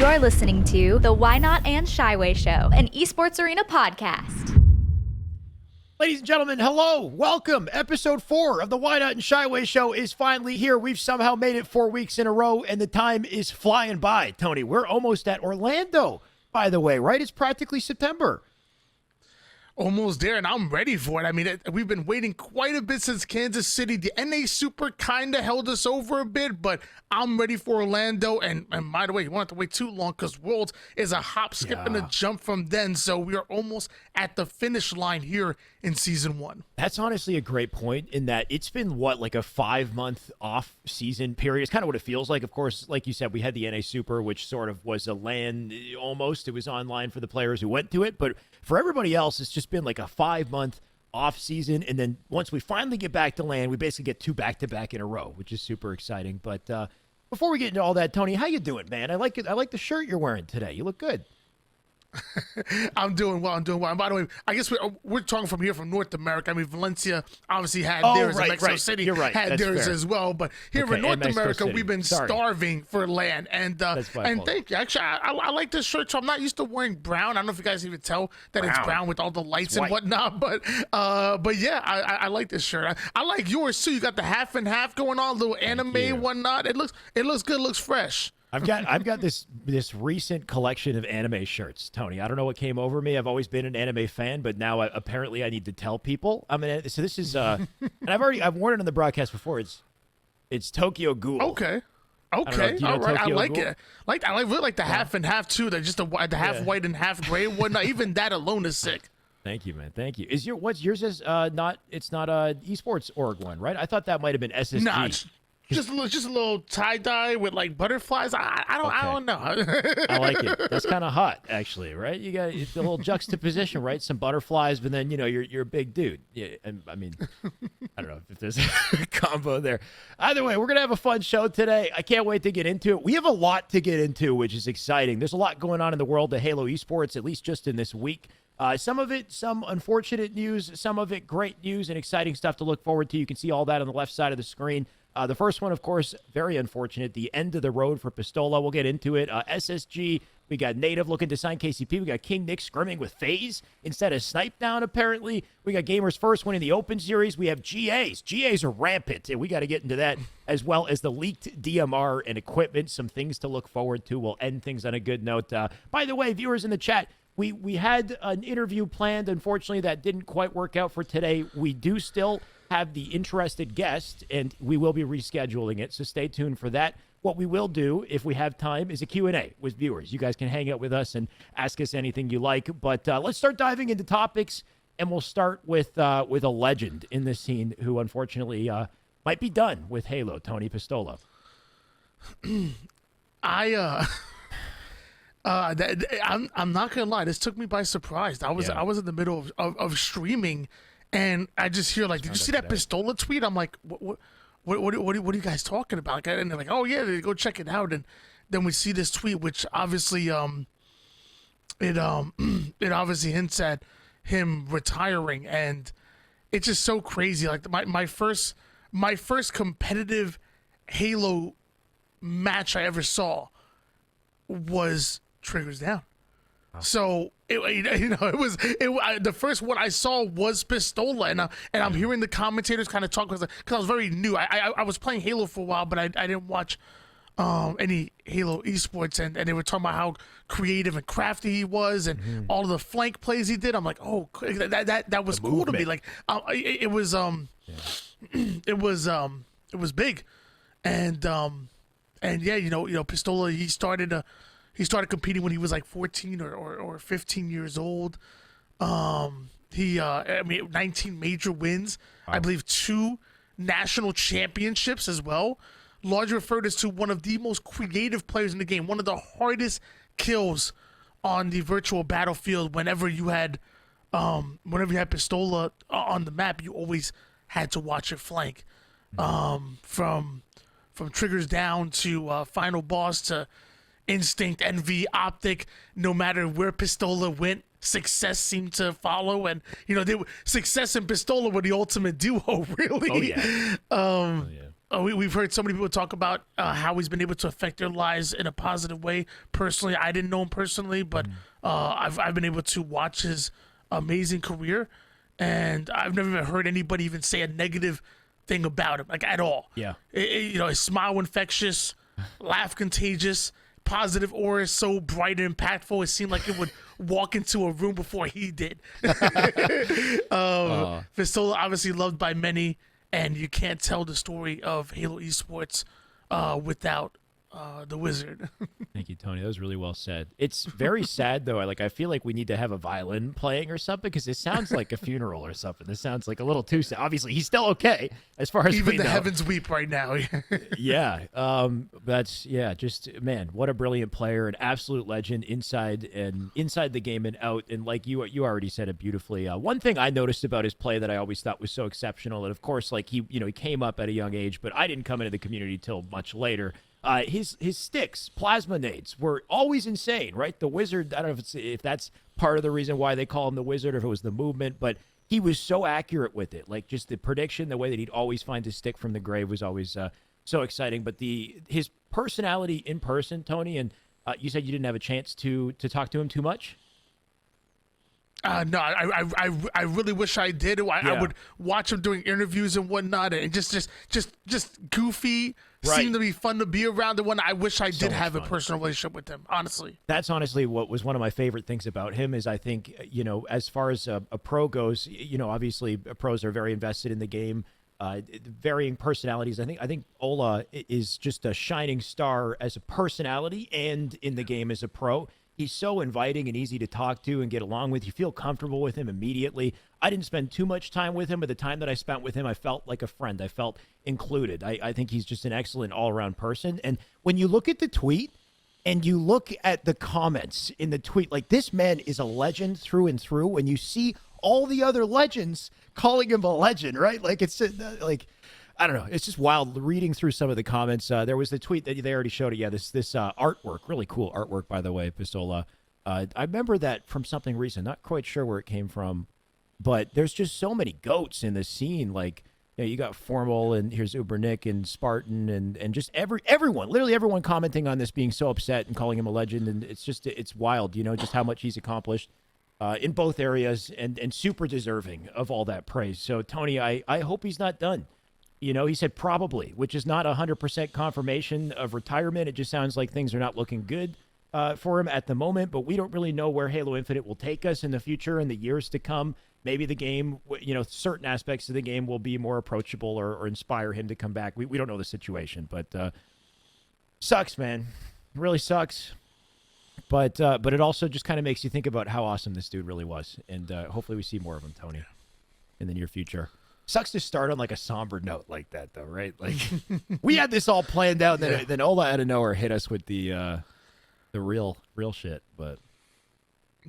You're listening to the YNOT Shyway Show, an esports arena podcast. Ladies and gentlemen, hello, welcome. Episode 4 of the YNOT Shyway Show is finally here. We've somehow made it 4 weeks in a row, and the time is flying by. Tony, we're almost at Orlando, by the way, right? It's practically September. Almost there, and I'm ready for it. I mean, we've been waiting quite a bit since Kansas City. The NA Super kind of held us over a bit, but I'm ready for Orlando. And by the way, you won't have to wait too long because Worlds is a hop, skip, and a jump from then. So we are almost at the finish line here in Season 1. That's honestly a great point in that it's been, like a 5-month off-season period. It's kind of what it feels like. Of course, like you said, we had the NA Super, which sort of was a LAN almost. It was online for the players who went to it, but for everybody else, it's just been like a 5-month off season, and then once we finally get back to LAN, we basically get 2 back-to-back in a row, which is super exciting. But before we get into all that, Tony, how you doing, man? I like it. I like the shirt you're wearing today. You look good. I'm doing well. And by the way, I guess we're talking from here from North America. I mean, Valencia obviously had theirs, and Mexico City had theirs as well. But here in North America, we've been starving for LAN. And thank you. Actually, I like this shirt. So I'm not used to wearing brown. I don't know if you guys even tell that it's brown with all the lights and whatnot. But yeah, I like this shirt. I like yours too. You got the half and half going on, a little anime and whatnot. It looks good. Looks fresh. I've got this recent collection of anime shirts, Tony. I don't know what came over me. I've always been an anime fan, but now apparently I need to tell people. I mean, so this is and I've worn it on the broadcast before. It's Tokyo Ghoul. Okay. All right. I like it. I like the half and half too. They're just the half white and half gray and whatnot. Even that alone is sick. Thank you, man. Thank you. What's yours is not Esports org one, right? I thought that might have been SSG. Nah, just a little tie-dye with like butterflies. I don't know. I like it. That's kind of hot, actually, right? You got the little juxtaposition, right? Some butterflies, but then you're a big dude. Yeah, and I mean, I don't know if there's a combo there. Either way, we're gonna have a fun show today. I can't wait to get into it. We have a lot to get into, which is exciting. There's a lot going on in the world of Halo Esports, at least just in this week. Some of it, some unfortunate news, some of it great news and exciting stuff to look forward to. You can see all that on the left side of the screen. The first one, of course, very unfortunate. The end of the road for Pistola. We'll get into it. SSG, we got Native looking to sign KCP. We got King Nick scrimming with Faze instead of Snipe Down, apparently. We got Gamers First winning the Open Series. We have GAs. GAs are rampant, and we got to get into that, as well as the leaked DMR and equipment. Some things to look forward to. We'll end things on a good note. By the way, viewers in the chat, we had an interview planned. Unfortunately, that didn't quite work out for today. We do still have the interested guest, and we will be rescheduling it, so stay tuned for that. What we will do, if we have time, is a Q&A with viewers. You guys can hang out with us and ask us anything you like, but let's start diving into topics, and we'll start with a legend in this scene who unfortunately might be done with Halo, Tony Pistola. I'm not gonna lie, this took me by surprise. I was in the middle of streaming, and I just hear like, did you see that Pistola tweet? I'm like, what are you guys talking about? And they're like, oh yeah, go check it out. And then we see this tweet, which obviously it obviously hints at him retiring, and it's just so crazy. Like my first competitive Halo match I ever saw was Triggers Down. So it was the first one I saw was Pistola, and I'm hearing the commentators kind of talk because I was very new. I was playing Halo for a while, but I didn't watch any Halo esports, and they were talking about how creative and crafty he was, and all of the flank plays he did. I'm like, oh, that was cool to me. Like it was big, and yeah, Pistola, he started competing when he was like 14 or 15 years old. 19 major wins, I believe 2 national championships as well. Largely referred as to one of the most creative players in the game, one of the hardest kills on the virtual battlefield. Whenever you had Pistola on the map, you always had to watch it flank. From Triggers Down to Final Boss to Instinct, NV, Optic, no matter where Pistola went, success seemed to follow. And, success and Pistola were the ultimate duo, really. Oh, yeah. we've heard so many people talk about how he's been able to affect their lives in a positive way. Personally, I didn't know him personally, but I've been able to watch his amazing career, and I've never even heard anybody even say a negative thing about him, like at all. Yeah. His smile infectious, laugh contagious, positive aura is so bright and impactful. It seemed like it would walk into a room before he did. Pistola obviously loved by many, and you can't tell the story of Halo Esports without the Wizard. Thank you, Tony. That was really well said. It's very sad, though. I feel like we need to have a violin playing or something, because it sounds like a funeral or something. This sounds like a little too sad. Obviously, he's still okay, as far as Even we the know. heavens weep right now. Just, man, what a brilliant player, an absolute legend inside the game and out. And like you already said it beautifully. One thing I noticed about his play that I always thought was so exceptional, and of course, like he came up at a young age, but I didn't come into the community till much later. His sticks, plasma nades, were always insane, right? The Wizard, I don't know if that's part of the reason why they call him the Wizard, or if it was the movement, but he was so accurate with it. Like, just the prediction, the way that he'd always find his stick from the grave was always so exciting. But his personality in person, Tony, and you said you didn't have a chance to talk to him too much? No, I really wish I did. I would watch him doing interviews and whatnot, and just goofy. Right. Seemed to be fun to be around. The one I wish I did have fun. a personal relationship with him. Honestly, that's honestly what was one of my favorite things about him. Is I think as far as a pro goes, obviously pros are very invested in the game. Varying personalities. I think Ola is just a shining star as a personality and in the game as a pro. He's so inviting and easy to talk to and get along with. You feel comfortable with him immediately. I didn't spend too much time with him, but the time that I spent with him, I felt like a friend. I felt included. I think he's just an excellent all-around person. And when you look at the tweet and you look at the comments in the tweet, like, this man is a legend through and through. When you see all the other legends calling him a legend, right? Like, it's like, I don't know. It's just wild reading through some of the comments. There was the tweet that they already showed it. Yeah, this artwork, really cool artwork, by the way, Pistola. I remember that from something recent. Not quite sure where it came from, but there's just so many goats in the scene. Like, you got Formal, and here's Ubernick and Spartan, and just everyone, literally everyone commenting on this, being so upset and calling him a legend. And it's wild, just how much he's accomplished in both areas, and super deserving of all that praise. So, Tony, I hope he's not done. He said probably, which is not 100% confirmation of retirement. It just sounds like things are not looking good for him at the moment, but we don't really know where Halo Infinite will take us in the future, in the years to come. Maybe the game, certain aspects of the game will be more approachable or inspire him to come back. We don't know the situation, but sucks, man. It really sucks. But it also just kind of makes you think about how awesome this dude really was, and hopefully we see more of him, Tony, in the near future. Sucks to start on like a somber note like that, though, right? Like, we had this all planned out, and then Ola out of nowhere hit us with the real shit. But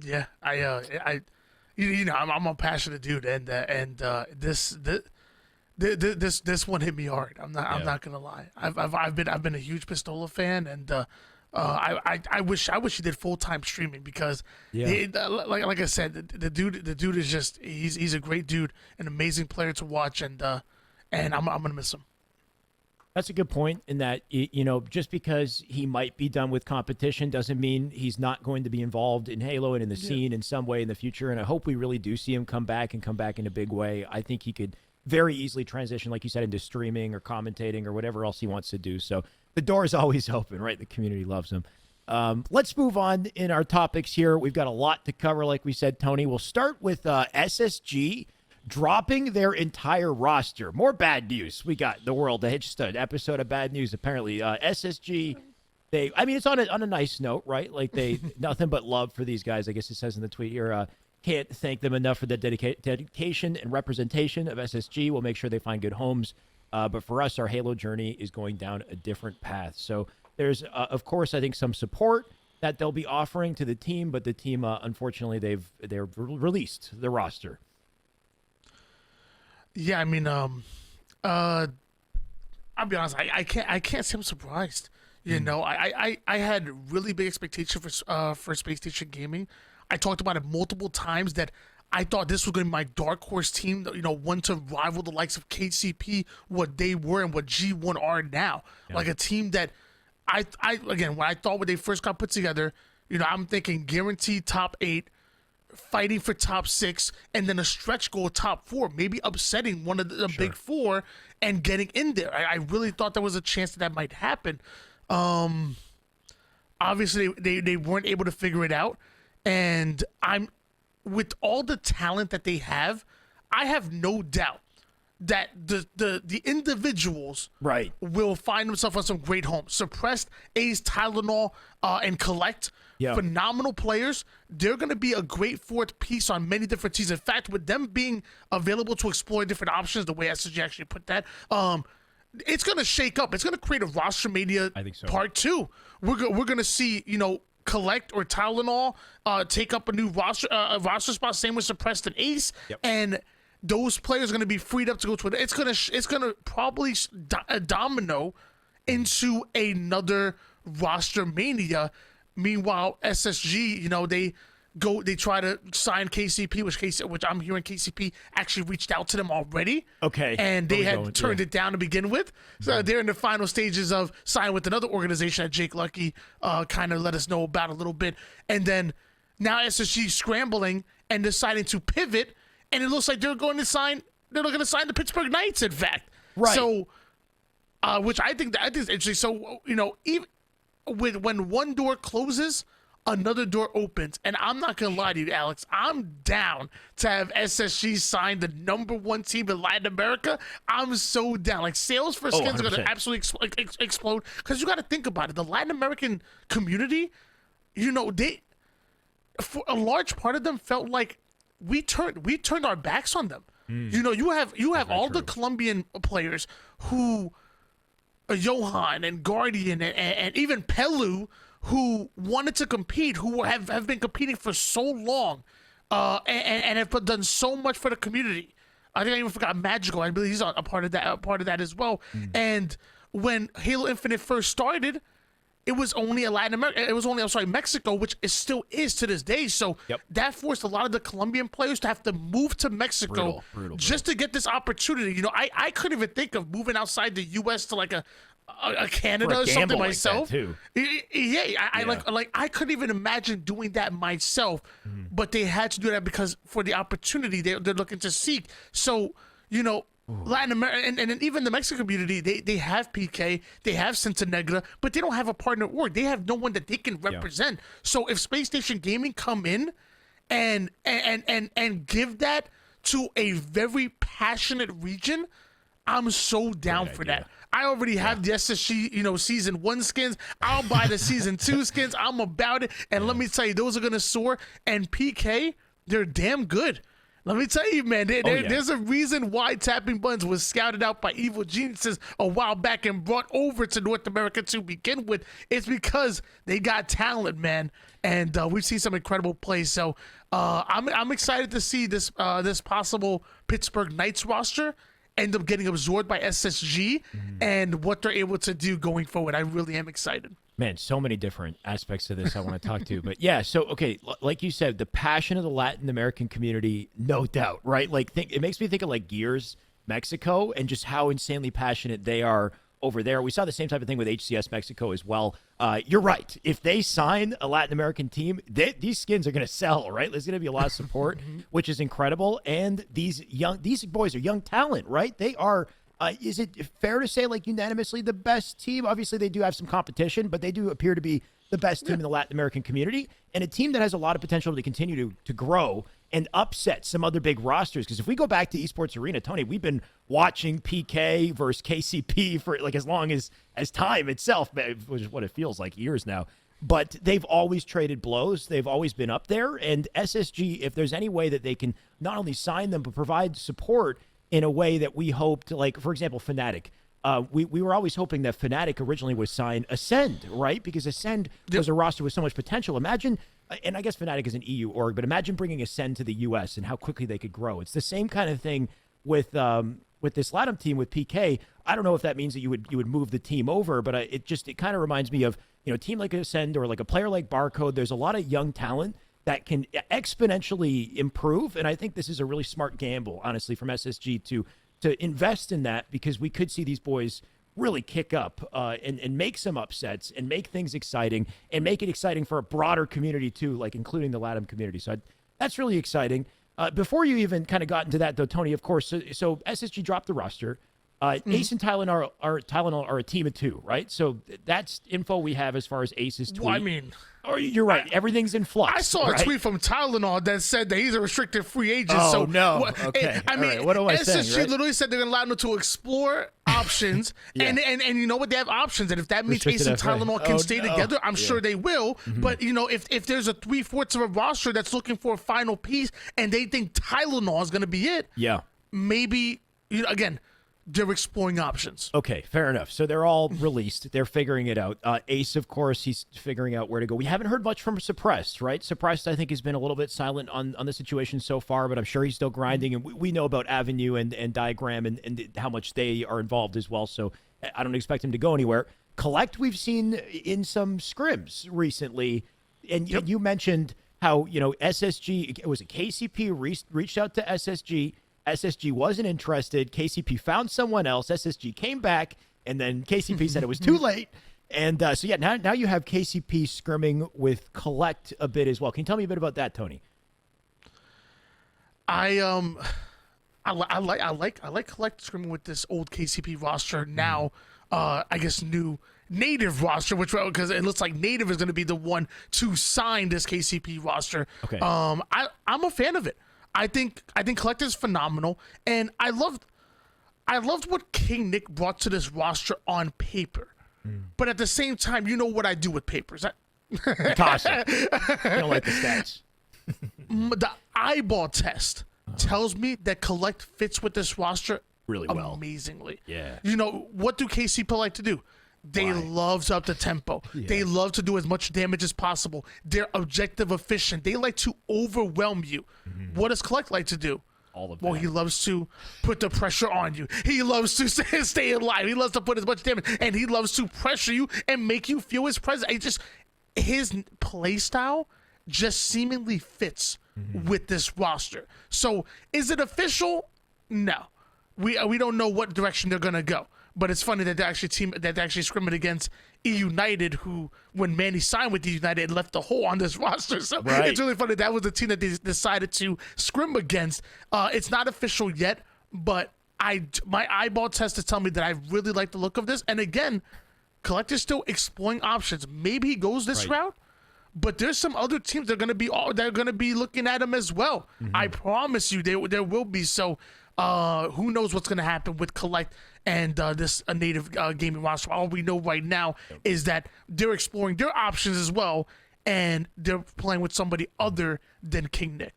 yeah, I'm a passionate dude, and this one hit me hard. I'm not gonna lie. I've been a huge Pistola fan, and I wish he did full-time streaming, because like I said, the dude is just he's a great dude, an amazing player to watch, and I'm gonna miss him. That's a good point, in that, just because he might be done with competition doesn't mean he's not going to be involved in Halo and in the scene in some way in the future. And I hope we really do see him come back in a big way. I think he could very easily transition, like you said, into streaming or commentating or whatever else he wants to do. So the door is always open, right? The community loves him. Let's move on in our topics here. We've got a lot to cover, like we said, Tony. We'll start with SSG dropping their entire roster. More bad news. We got the world. Just an episode of bad news, apparently. SSG, it's on a nice note, right? Like, they nothing but love for these guys, I guess it says in the tweet here. Can't thank them enough for the dedication and representation of SSG. We'll make sure they find good homes. But for us, our Halo journey is going down a different path. So there's, of course, I think some support that they'll be offering to the team, but the team, unfortunately, they've released the roster. Yeah, I mean, I'll be honest. I can't say I'm surprised. I had really big expectations for Space Station Gaming. I talked about it multiple times that I thought this was going to be my dark horse team, one to rival the likes of KCP, what they were and what G1 are now. Yeah. Like a team that again, when I thought when they first got put together, I'm thinking guaranteed top 8, fighting for top 6, and then a stretch goal top 4, maybe upsetting one of the big 4 and getting in there. I really thought there was a chance that might happen. Obviously, they weren't able to figure it out, and with all the talent that they have, I have no doubt that the individuals will find themselves on some great homes. Suppressed, Ace, Tylenol, and Collect, phenomenal players. They're going to be a great fourth piece on many different teams. In fact, with them being available to explore different options, the way SSG actually put that, it's going to shake up. It's going to create a roster mania part 2. We're going to see, Collect or Tylenol take up a new roster spot. Same with Suppressed and Ace, and those players are going to be freed up to go to it. It's going to probably domino into another roster mania. Meanwhile, SSG, they try to sign KCP, which I'm hearing KCP actually reached out to them already. Okay. And they had turned it down to begin with. So they're in the final stages of signing with another organization that Jake Lucky kind of let us know about a little bit. And then now SSG scrambling and deciding to pivot, and it looks like they're going to sign the Pittsburgh Knights, in fact. Right. So, which I think is interesting. So, even when one door closes, another door opens. And I'm not going to lie to you, Alex. I'm down to have SSG sign the #1 team in Latin America. I'm so down. Like, sales for skins are going to absolutely explode. Because you got to think about it. The Latin American community, they, for a large part of them, felt like we turned our backs on them. You have all the Colombian players who, Johan and Guardian and even Pelu, who wanted to compete, who have been competing for so long, and have done so much for the community. I think I even forgot Magical. I believe he's a part of that as well. And when Halo Infinite first started, it was only Mexico, which it still is to this day. So that forced a lot of the Colombian players to have to move to Mexico just to get this opportunity. I couldn't even think of moving outside the U.S. to like a Canada or something myself. Like that too. I couldn't even imagine doing that myself, but they had to do that because for the opportunity they're looking to seek. So, Latin America and then even the Mexican community, they have PK, they have Centenegra, but they don't have a partner at work. They have no one that they can represent. So if Space Station Gaming come in and give that to a very passionate region, I'm so down for that. I already have the SSG, season 1 skins. I'll buy the season 2 skins. I'm about it. And let me tell you, those are going to soar. And PK, they're damn good. Let me tell you, man, there's a reason why Tapping Buttons was scouted out by Evil Geniuses a while back and brought over to North America to begin with. It's because they got talent, man. And we've seen some incredible plays. So I'm excited to see this possible Pittsburgh Knights roster end up getting absorbed by SSG and what they're able to do going forward. I really am excited. Man, so many different aspects of this I want to talk to. But yeah, so, okay, like you said, the passion of the Latin American community, no doubt, right? Like, it makes me think of, like, Gears, Mexico, and just how insanely passionate they are over there. We saw the same type of thing with HCS Mexico as well. You're right. If they sign a Latin American team, these skins are going to sell, right? There's going to be a lot of support, which is incredible. And these boys are young talent, right? They are, is it fair to say, like, unanimously the best team? Obviously, they do have some competition, but they do appear to be the best team in the Latin American community, and a team that has a lot of potential to continue to grow and upset some other big rosters. Because if we go back to Esports Arena, Tony, we've been watching PK versus KCP for like as long as time itself, which is what it feels like, years now. But they've always traded blows. They've always been up there. And SSG, if there's any way that they can not only sign them, but provide support in a way that we hoped, like, for example, Fnatic. We were always hoping that Fnatic originally would sign Ascend, right? Because Ascend was a roster with so much potential. Imagine, and I guess Fnatic is an EU org, but imagine bringing Ascend to the US and how quickly they could grow. It's the same kind of thing with this LATAM team with PK. I don't know if that means that you would move the team over, but it kind of reminds me of, a team like Ascend or like a player like Barcode. There's a lot of young talent that can exponentially improve. And I think this is a really smart gamble, honestly, from SSG to invest in that, because we could see these boys really kick up and make some upsets and make things exciting and make it exciting for a broader community too, like including the LATAM community. So that's really exciting. Before you even kind of got into that, though, Tony, of course, so SSG dropped the roster. Ace and Tylenol are a team of two, right? So that's info we have as far as Ace's tweet. Well, I mean, you're right. Everything's in flux. I saw a tweet from Tylenol that said that he's a restricted free agent. Oh, so no. Okay. I mean, right. What am I saying, SSG right? literally said they're going to allow them to explore options. Yeah. and you know what? They have options. And if that means Restricted Ace and FA. Tylenol can stay together, I'm sure they will. But, if there's a 3/4 of a roster that's looking for a final piece and they think Tylenol is going to be it, maybe, again, they're exploring options. Okay, fair enough. So they're all released. They're figuring it out. Ace, of course, he's figuring out where to go. We haven't heard much from Suppressed, right? Suppressed, I think, has been a little bit silent on the situation so far, but I'm sure he's still grinding. And we know about Avenue and Diagram and how much they are involved as well. So I don't expect him to go anywhere. Collect, we've seen in some scrims recently. And you mentioned how, SSG, it was a KCP reached out to SSG. SSG wasn't interested. KCP found someone else. SSG came back, and then KCP said it was too late. And now you have KCP scrimming with Collect a bit as well. Can you tell me a bit about that, Tony? I like Collect scrimming with this old KCP roster now. I guess new native roster, because it looks like native is going to be the one to sign this KCP roster. Okay. I'm a fan of it. I think Collect is phenomenal, and I loved what King Nick brought to this roster on paper. But at the same time, you know what I do with papers. Toss it. You don't like the stats. The eyeball test tells me that Collect fits with this roster really well, amazingly. Yeah. What do KCP like to do? They love to up the tempo. Yeah. They love to do as much damage as possible. They're objective efficient. They like to overwhelm you. What does Collect like to do? All of that. Well, he loves to put the pressure on you. He loves to stay alive. He loves to put as much damage, and he loves to pressure you and make you feel his presence. His play style just seemingly fits with this roster. So, is it official? No, we don't know what direction they're gonna go. But it's funny that they actually scrimming against E United, who, when Manny signed with E United, left a hole on this roster. So It's really funny that was the team that they decided to scrim against. It's not official yet, but my eyeball test to tell me that I really like the look of this. And again, Collect is still exploring options. Maybe he goes this route, but there's some other teams that are gonna be looking at him as well. I promise you, there will be. So who knows what's gonna happen with Collect and this native gaming roster. All we know right now is that they're exploring their options as well, and they're playing with somebody other than King Nick.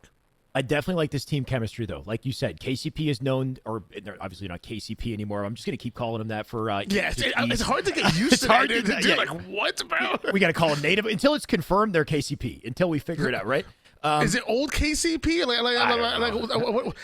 I definitely like this team chemistry, though. Like you said, KCP is known, or they're obviously not KCP anymore. I'm just going to keep calling him that for... it's hard to get used to hard that. You're like, what, bro? We got to call him native. Until it's confirmed, they're KCP. Until we figure it out, right? Is it old KCP?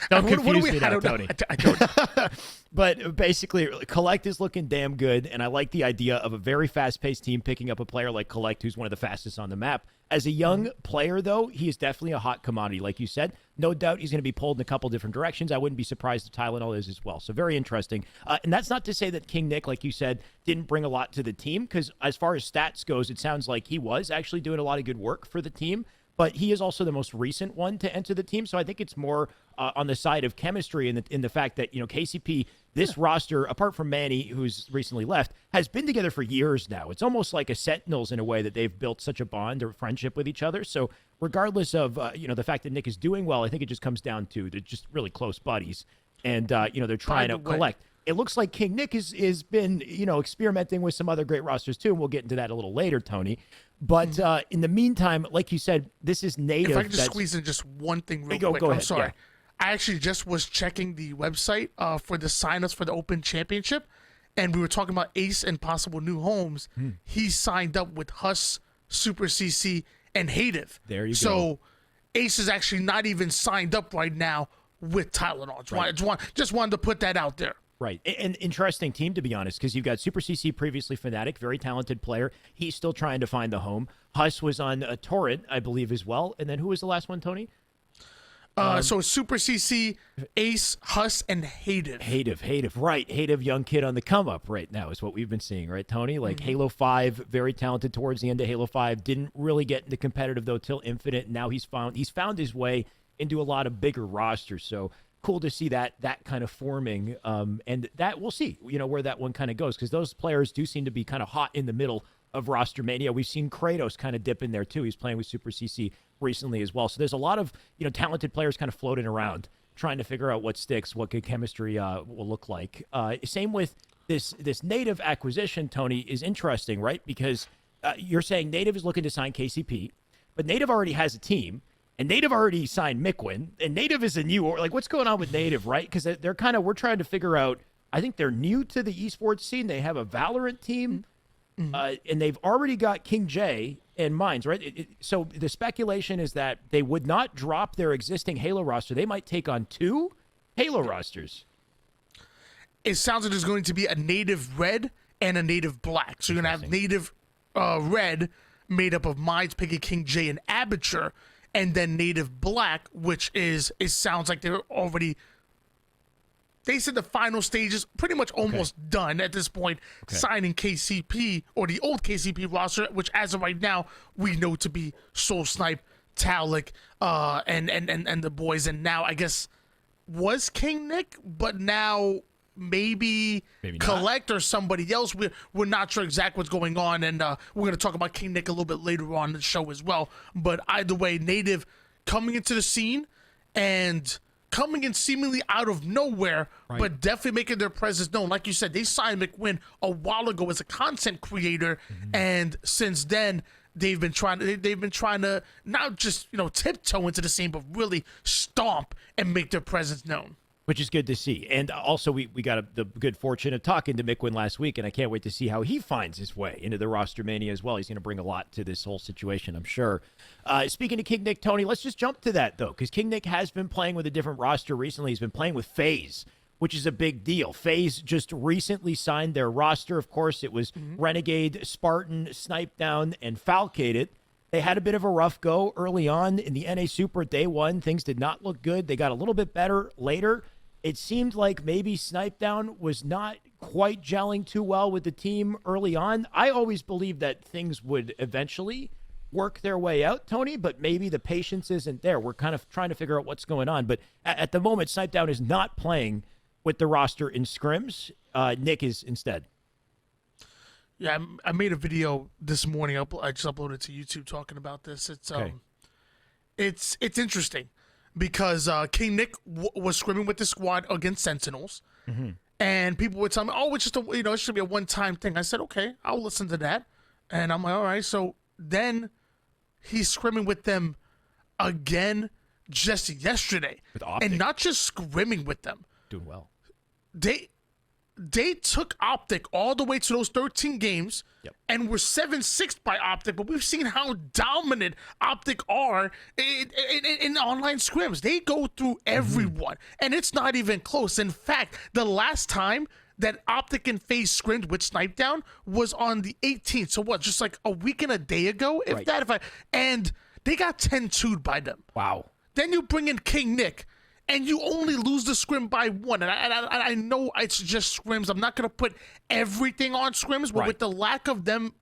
Don't confuse me now, I Tony. I don't know. But basically, Collect is looking damn good, and I like the idea of a very fast-paced team picking up a player like Collect, who's one of the fastest on the map. As a young player, though, he is definitely a hot commodity, like you said. No doubt he's going to be pulled in a couple different directions. I wouldn't be surprised if Tylenol is as well. So very interesting. And that's not to say that King Nick, like you said, didn't bring a lot to the team, because as far as stats goes, it sounds like he was actually doing a lot of good work for the team. But he is also the most recent one to enter the team, so I think it's more on the side of chemistry in the fact that KCP, this roster, apart from Manny, who's recently left, has been together for years now. It's almost like a Sentinels in a way that they've built such a bond or friendship with each other. So regardless of the fact that Nick is doing well, I think it just comes down to they're just really close buddies, and they're trying to collect. It looks like King Nick is been experimenting with some other great rosters too, and we'll get into that a little later, Tony. But in the meantime, like you said, this is native. If I can just squeeze in just one thing real quick. Go ahead. I'm sorry. Yeah. I actually just was checking the website for the signups for the Open Championship, and we were talking about Ace and possible new homes. He signed up with Huss, Super CC, and Hative. There you go. So Ace is actually not even signed up right now with Tylenol. Just wanted to put that out there. Right. An interesting team, to be honest, because you've got Super CC, previously Fnatic, very talented player. He's still trying to find the home. Huss was on a Torrent, I believe, as well. And then who was the last one, Tony? So Super CC, Ace, Huss, and Hative. Hative, right. Hative, young kid on the come up right now is what we've been seeing, right, Tony? Like Halo 5, very talented towards the end of Halo 5. Didn't really get into competitive, though, till Infinite. Now he's found his way into a lot of bigger rosters. So cool to see that kind of forming. And that we'll see, where that one kind of goes, because those players do seem to be kind of hot in the middle of roster mania. We've seen Kratos kind of dip in there too. He's playing with Super CC recently as well. So there's a lot of talented players kind of floating around, trying to figure out what sticks, what good chemistry will look like. Same with this Native acquisition, Tony, is interesting, right? Because you're saying Native is looking to sign KCP, but Native already has a team. And Native already signed Miquin, and Native is a new, what's going on with Native, right? Because we're trying to figure out, I think they're new to the esports scene. They have a Valorant team, and they've already got King J and Mines, right? So the speculation is that they would not drop their existing Halo roster. They might take on 2 Halo rosters. It sounds like there's going to be a Native Red and a Native Black. So you're going to have Native Red made up of Mines, Piggy, King J, and Aperture, and then Native Black, which it sounds like they said the final stages pretty much almost done at this point, signing KCP, or the old KCP roster, which as of right now, we know to be Soul Snipe, Talik, and the boys. And now, I guess, was King Nick, but now maybe Collect or somebody else. We're not sure exactly what's going on, and we're going to talk about King Nick a little bit later on in the show as well. But either way, Native coming into the scene and coming in seemingly out of nowhere, but definitely making their presence known. Like you said, they signed McWin a while ago as a content creator, and since then they've been trying to not just tiptoe into the scene, but really stomp and make their presence known. Which is good to see. And also, we got the good fortune of talking to Miquin last week, and I can't wait to see how he finds his way into the roster mania as well. He's going to bring a lot to this whole situation, I'm sure. Speaking of King Nick, Tony, let's just jump to that, though, because King Nick has been playing with a different roster recently. He's been playing with Faze, which is a big deal. Faze just recently signed their roster. Of course, it was Renegade, Spartan, Snipe Down, and Falcated. They had a bit of a rough go early on in the NA Super Day 1. Things did not look good. They got a little bit better later. It seemed like maybe Snipe Down was not quite gelling too well with the team early on. I always believed that things would eventually work their way out, Tony, but maybe the patience isn't there. We're kind of trying to figure out what's going on. But at the moment, Snipe Down is not playing with the roster in scrims. Nick is instead. Yeah, I made a video this morning. I just uploaded to YouTube talking about this. It's interesting because King Nick was scrimming with the squad against Sentinels, and people would tell me, "Oh, it's just it should be a one-time thing." I said, "Okay, I'll listen to that," and I'm like, "All right." So then he's scrimming with them again just yesterday, and not just scrimming with them, doing well. They took Optic all the way to those 13 games and were 7-6 by Optic, but we've seen how dominant Optic are in online scrims. They go through everyone, and it's not even close. In fact, the last time that Optic and FaZe scrimmed with Snipe Down was on the 18th. So what, just like a week and a day ago, and they got 10-2'd by them. Wow. Then you bring in King Nick, and you only lose the scrim by 1. And I know it's just scrims. I'm not going to put everything on scrims, but with the lack of them,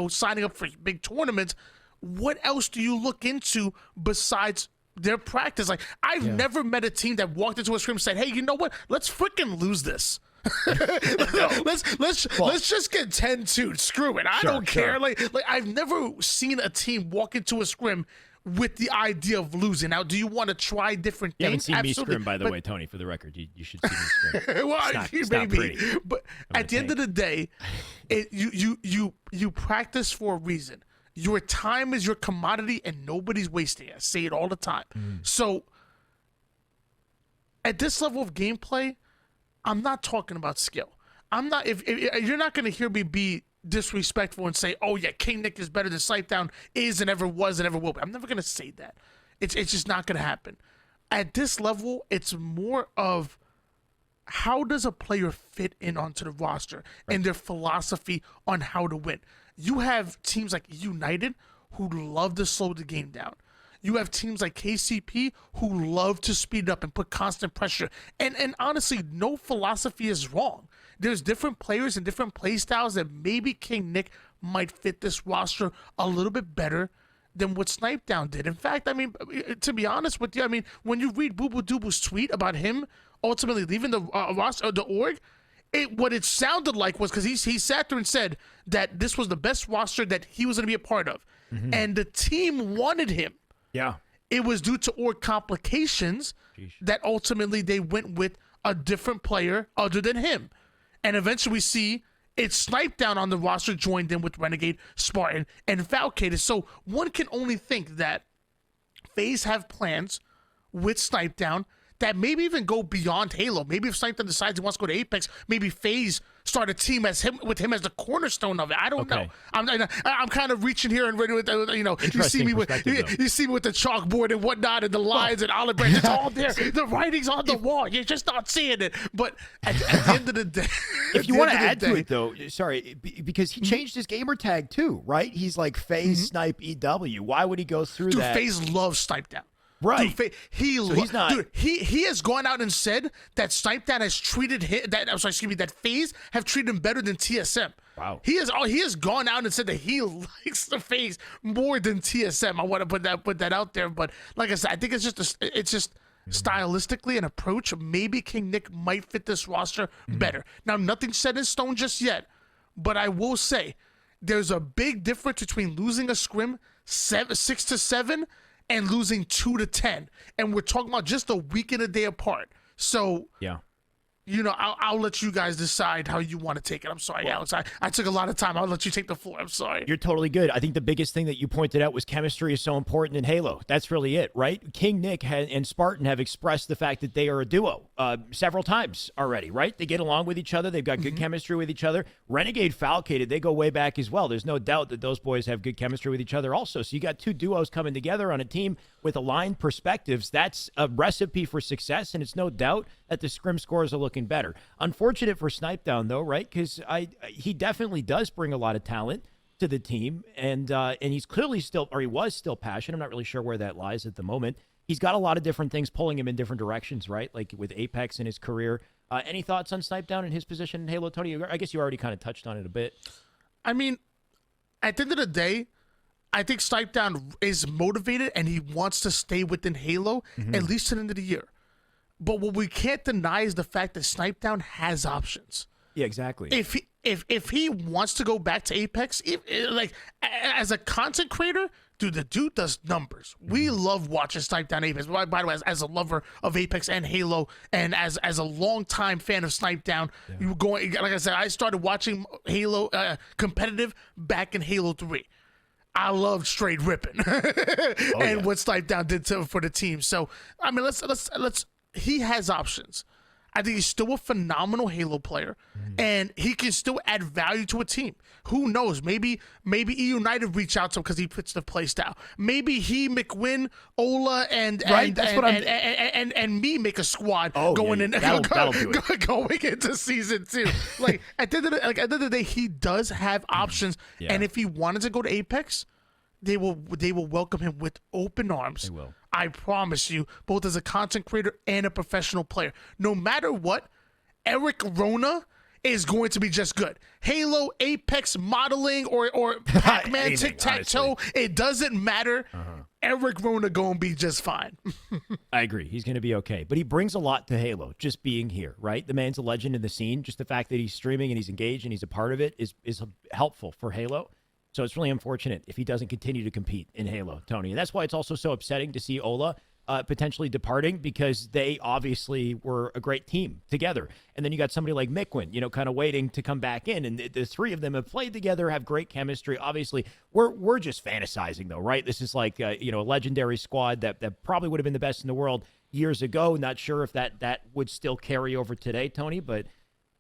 signing up for big tournaments, what else do you look into besides their practice? Like, I've never met a team that walked into a scrim and said, "Hey, you know what? Let's freaking lose this." let's just get 10-2. Screw it. I don't care. Like I've never seen a team walk into a scrim with the idea of losing. Now, do you want to try different things? You haven't seen me scrim, by the way, Tony, for the record. You should see me scrim. Well, it's not pretty. But at the end of the day, you practice for a reason. Your time is your commodity, and nobody's wasting it. I say it all the time. So, at this level of gameplay, I'm not talking about skill. I'm not. If you're not going to hear me be disrespectful and say, "Oh yeah, King Nick is better than Snipe Down is and ever was and ever will be." I'm never going to say that. It's just not going to happen. At this level, it's more of how does a player fit in onto the roster and their philosophy on how to win? You have teams like United who love to slow the game down. You have teams like KCP who love to speed up and put constant pressure. And honestly, no philosophy is wrong. There's different players and different play styles that maybe King Nick might fit this roster a little bit better than what Snipedown did. In fact, I mean, to be honest with you, I mean, when you read Boo Boo Doobu's tweet about him ultimately leaving the roster, the org, what it sounded like was because he sat there and said that this was the best roster that he was going to be a part of. And the team wanted him. Yeah. It was due to org complications that ultimately they went with a different player other than him. And eventually we see it's Snipedown on the roster joined in with Renegade, Spartan, and Falcated. So one can only think that FaZe have plans with Snipedown that maybe even go beyond Halo. Maybe if Snipedown decides he wants to go to Apex, maybe FaZe start a team with him as the cornerstone of it. I don't know. I'm kind of reaching here and with you see me with the chalkboard and whatnot and the lines and olive branch. It's all there. The writing's on the wall. You're just not seeing it. But at the end of the day, if you want to add to it though, sorry, because he changed his gamer tag too, right? He's like FaZe Snipe EW. Why would he go through that? Dude, FaZe loves Snipedown. Right. Dude, he has gone out and said that Snipedown has treated that FaZe have treated him better than TSM. Wow. He has gone out and said that he likes the FaZe more than TSM. I want to put that out there, but like I said, I think it's just stylistically an approach. Maybe King Nick might fit this roster better. Now, nothing's set in stone just yet, but I will say there's a big difference between losing a scrim 6-7 and losing 2-10, and we're talking about just a week and a day apart. So yeah, I'll let you guys decide how you want to take it. I'm sorry, Alex. I took a lot of time. I'll let you take the floor. I'm sorry. You're totally good. I think the biggest thing that you pointed out was chemistry is so important in Halo. That's really it, right? King Nick and Spartan have expressed the fact that they are a duo several times already, right? They get along with each other. They've got good chemistry with each other. Renegade Falcated, they go way back as well. There's no doubt that those boys have good chemistry with each other also. So you got two duos coming together on a team with aligned perspectives. That's a recipe for success, and it's no doubt that the scrim scores are looking better. Unfortunate for Snipedown though, right? Because he definitely does bring a lot of talent to the team, and he's clearly he was still passionate. I'm not really sure where that lies at the moment. He's got a lot of different things pulling him in different directions, right? Like with Apex in his career. Any thoughts on Snipedown and his position in Halo, Tony? I guess you already kind of touched on it a bit. I mean, at the end of the day, I think Snipedown is motivated and he wants to stay within Halo at least to the end of the year. But what we can't deny is the fact that Snipedown has options. Yeah, exactly. If he wants to go back to Apex, as a content creator, dude, the dude does numbers. We love watching Snipedown Apex. By the way, as a lover of Apex and Halo, and as a longtime fan of Snipedown, like I said, I started watching Halo competitive back in Halo 3. I loved straight ripping and what Snipedown did for the team. So I mean, let's. He has options. I think he's still a phenomenal Halo player, and he can still add value to a team. Who knows? Maybe E United reach out to him because he fits the play style. Maybe he, McWin, Ola, and me make a squad going into season 2. Like at the end of the day, he does have options, and if he wanted to go to Apex, they will welcome him with open arms. They will. I promise you, both as a content creator and a professional player. No matter what, Eric Rona is going to be just good. Halo, Apex, modeling, or Pac-Man, tic-tac-toe, it doesn't matter. Eric Rona going to be just fine. I agree. He's going to be okay. But he brings a lot to Halo, just being here, right? The man's a legend in the scene. Just the fact that he's streaming and he's engaged and he's a part of it is helpful for Halo. So it's really unfortunate if he doesn't continue to compete in Halo, Tony. And that's why it's also so upsetting to see Ola potentially departing, because they obviously were a great team together. And then you got somebody like McWin, kind of waiting to come back in. And the three of them have played together, have great chemistry. Obviously, we're just fantasizing, though, right? This is like, a legendary squad that probably would have been the best in the world years ago. Not sure if that would still carry over today, Tony, but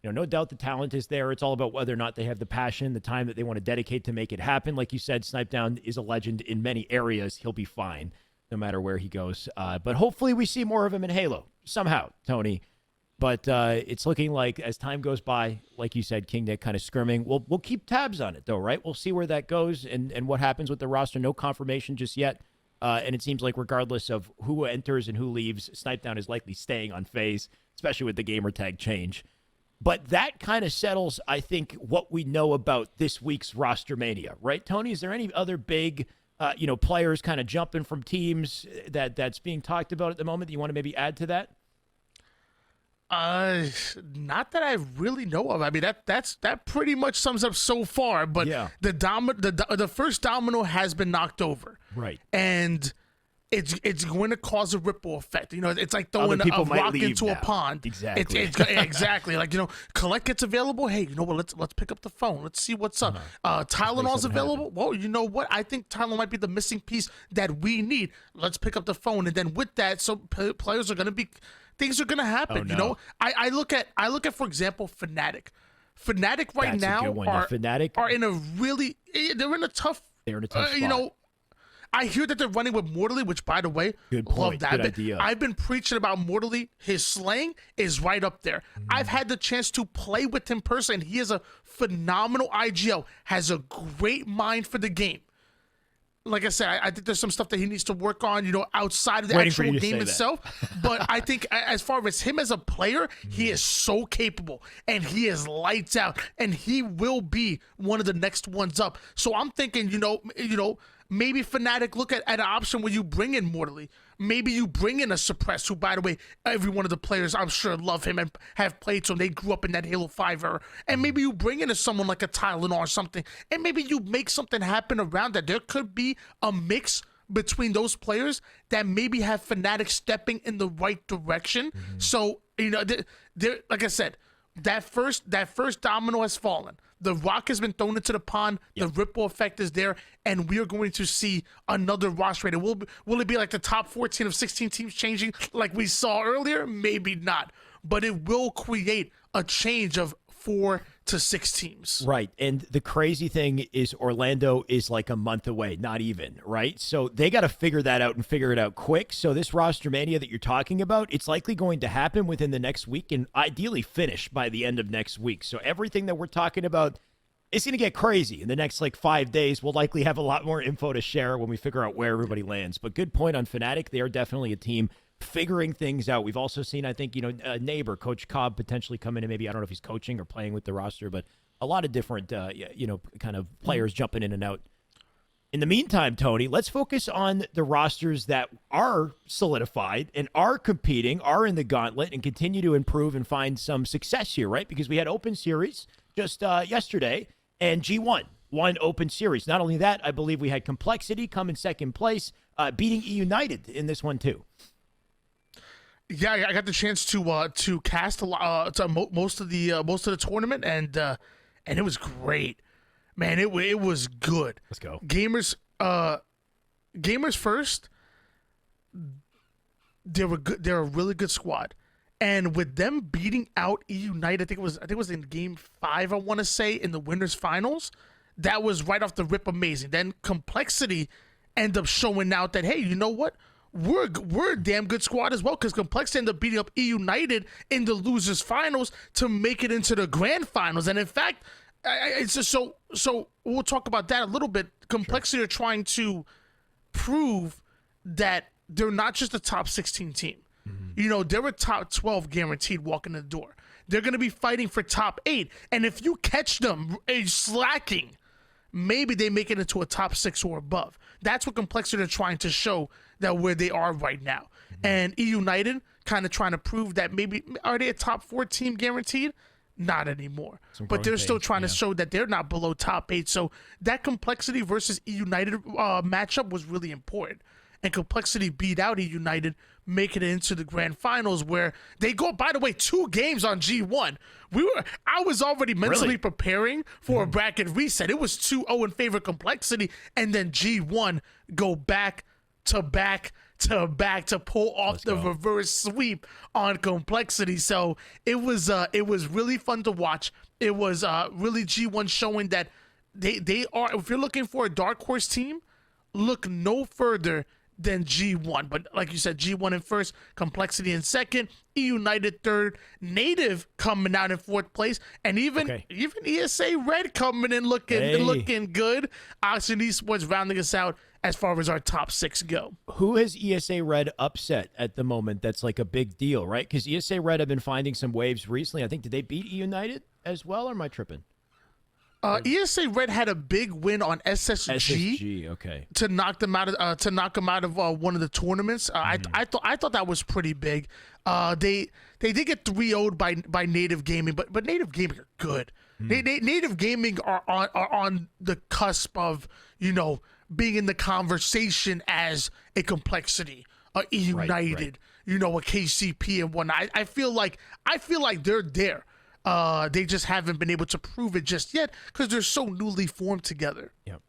no doubt the talent is there. It's all about whether or not they have the passion, the time that they want to dedicate to make it happen. Like you said, Snipedown is a legend in many areas. He'll be fine no matter where he goes. But hopefully we see more of him in Halo somehow, Tony. But it's looking like as time goes by, like you said, King Nick kind of skirming. We'll keep tabs on it, though, right? We'll see where that goes and what happens with the roster. No confirmation just yet. And it seems like regardless of who enters and who leaves, Snipedown is likely staying on Faze, especially with the gamer tag change. But that kind of settles, I think, what we know about this week's roster mania, right, Tony? Is there any other big, players kind of jumping from teams that's being talked about at the moment that you want to maybe add to that? Not that I really know of. I mean, that pretty much sums up so far. But yeah. the first domino has been knocked over, right? And it's going to cause a ripple effect. It's like throwing a rock into a pond. Exactly. Exactly. Like, Collect gets available. Hey, let's pick up the phone. Let's see what's up. Tylenol's available. Happen. Well, you know what? I think Tylenol might be the missing piece that we need. Let's pick up the phone. And then with that, so players are going to be, things are going to happen. Oh, no. I look at, for example, Fnatic. Fnatic right That's a now good one. Fnatic are in a really, they're in a tough spot. I hear that they're running with Mortally, which, by the way, good point. Love that. Good idea. I've been preaching about Mortally. His slang is right up there. I've had the chance to play with him personally, and he is a phenomenal IGL, has a great mind for the game. Like I said, I think there's some stuff that he needs to work on, outside of the actual game itself. But I think as far as him as a player, he is so capable, and he is lights out, and he will be one of the next ones up. So I'm thinking, maybe Fnatic look at an option where you bring in Mortally. Maybe you bring in a Suppress, who, by the way, every one of the players, I'm sure, love him and have played so they grew up in that Halo 5 era. And maybe you bring in someone like a Tylenol or something, and maybe you make something happen around that. There could be a mix between those players that maybe have Fnatic stepping in the right direction. So, like I said, that first domino has fallen. The rock has been thrown into the pond. The ripple effect is there, and we are going to see another roster rating. Will it be like the top 14 of 16 teams changing like we saw earlier? Maybe not, but it will create a change of 4 to 6 teams. Right. And the crazy thing is Orlando is like a month away, not even, right? So they got to figure that out and figure it out quick. So this roster mania that you're talking about, it's likely going to happen within the next week and ideally finish by the end of next week. So everything that we're talking about is going to get crazy in the next 5 days. We'll likely have a lot more info to share when we figure out where everybody lands. But good point on Fnatic. They are definitely a team figuring things out. We've also seen, I think, Neighbor, Coach Cobb potentially come in and maybe, I don't know if he's coaching or playing with the roster, but a lot of different, kind of players jumping in and out. In the meantime, Tony, let's focus on the rosters that are solidified and are competing, are in the gauntlet, and continue to improve and find some success here, right? Because we had Open Series just yesterday, and G1 won Open Series. Not only that, I believe we had Complexity come in second place, beating United in this one too. Yeah, I got the chance to cast a lot, most of the tournament, and it was great, man. It was good. Let's go. Gamers first. They were good. They're a really good squad, and with them beating out United, I think it was in Game 5. I want to say in the winners finals. That was right off the rip amazing. Then Complexity ended up showing out that, hey, you know what? We're a damn good squad as well, because Complexity ended up beating up United in the losers finals to make it into the grand finals. And in fact, it's just so we'll talk about that a little bit. Complexity are trying to prove that they're not just a top 16 team. They're a top 12 guaranteed walking in the door. They're going to be fighting for top 8. And if you catch them slacking, maybe they make it into a top 6 or above. That's what Complexity are trying to show, that where they are right now. And United kind of trying to prove that maybe, are they a top 4 team guaranteed? Not anymore. But they're still trying to show that they're not below top 8. So that Complexity versus United matchup was really important. And Complexity beat out United, making it into the grand finals, where they go, by the way, 2 games on G1. I was already mentally preparing for a bracket reset. It was 2-0 in favor of Complexity, and then G1 go back to back to pull off the reverse sweep on Complexity. So it was really fun to watch. It was really G1 showing that they are, if you're looking for a dark horse team, look no further than G1. But like you said, G1 in first, Complexity in second, E-United third, Native coming out in fourth place, and even ESA Red coming in looking good. Oxygen Esports rounding us out as far as our top 6 go. Who has ESA Red upset at the moment that's like a big deal, right? Because ESA Red have been finding some waves recently. I think, did they beat E-United as well, or am I tripping? ESA Red had a big win on SSG. Okay. To knock them out of one of the tournaments. I thought that was pretty big. They did get 3-0'd by Native Gaming, but Native Gaming are good. Native Gaming are on the cusp of, being in the conversation as a Complexity, a E-United, a KCP and whatnot. I feel like they're there. They just haven't been able to prove it just yet because they're so newly formed together. Yep.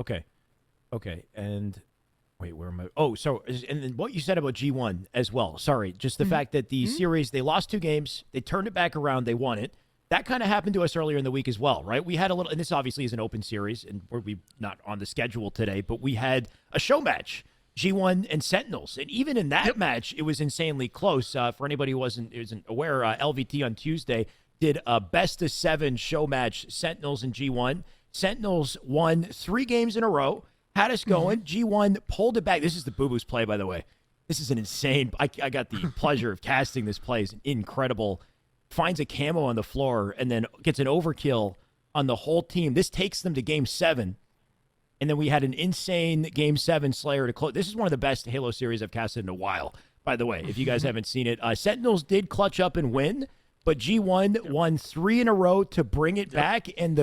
Okay. And wait, where am I? Oh, so and then what you said about G1 as well. Sorry, just the fact that the series, they lost 2 games, they turned it back around, they won it. That kind of happened to us earlier in the week as well, right? We had a little, and this obviously is an open series, and we're not on the schedule today, but we had a show match, G1 and Sentinels. And even in that match, it was insanely close. For anybody who isn't aware, LVT on Tuesday did a best-of-7 show match, Sentinels and G1. Sentinels won 3 games in a row, had us going. G1 pulled it back. This is the Boo Boo's play, by the way. This is an insane, I got the pleasure of casting this play. It's incredible. Finds a camo on the floor and then gets an overkill on the whole team. This takes them to Game 7. And then we had an insane Game 7 Slayer to close. This is one of the best Halo series I've casted in a while, by the way, if you guys haven't seen it. Sentinels did clutch up and win, but G1 won 3 in a row to bring it back. And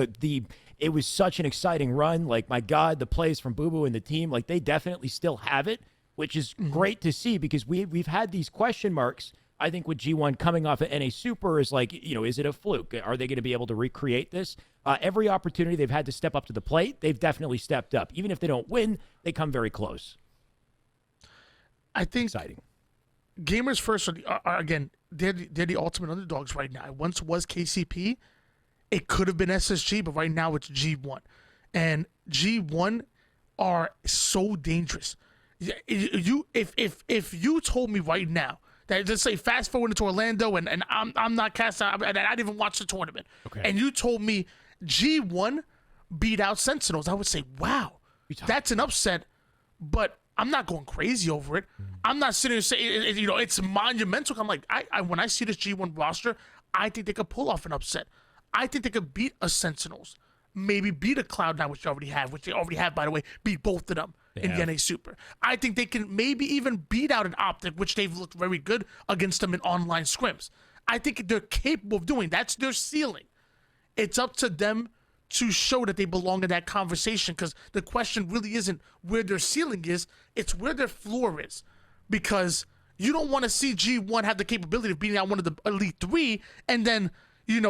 it was such an exciting run. Like, my God, the plays from Boo Boo and the team, like, they definitely still have it, which is great to see because we've had these question marks. I think with G1 coming off of NA Super is like, is it a fluke? Are they going to be able to recreate this? Every opportunity they've had to step up to the plate, they've definitely stepped up. Even if they don't win, they come very close. I think exciting. Gamers First are again, they're the ultimate underdogs right now. It once was KCP. It could have been SSG, but right now it's G1. And G1 are so dangerous. If you told me right now, that just say fast forward into Orlando and I'm not cast out and I didn't even watch the tournament. Okay. And you told me G1 beat out Sentinels, I would say, wow, that's an upset, but I'm not going crazy over it. I'm not sitting here saying it's monumental. I'm like, when I see this G1 roster, I think they could pull off an upset. I think they could beat a Sentinels, maybe beat a Cloud9, which they already have, by the way, beat both of them in the NA Super. I think they can maybe even beat out an Optic, which they've looked very good against them in online scrims. I think they're capable of doing. That's their ceiling. It's up to them to show that they belong in that conversation, because the question really isn't where their ceiling is, it's where their floor is. Because you don't want to see G1 have the capability of beating out one of the Elite 3 and then,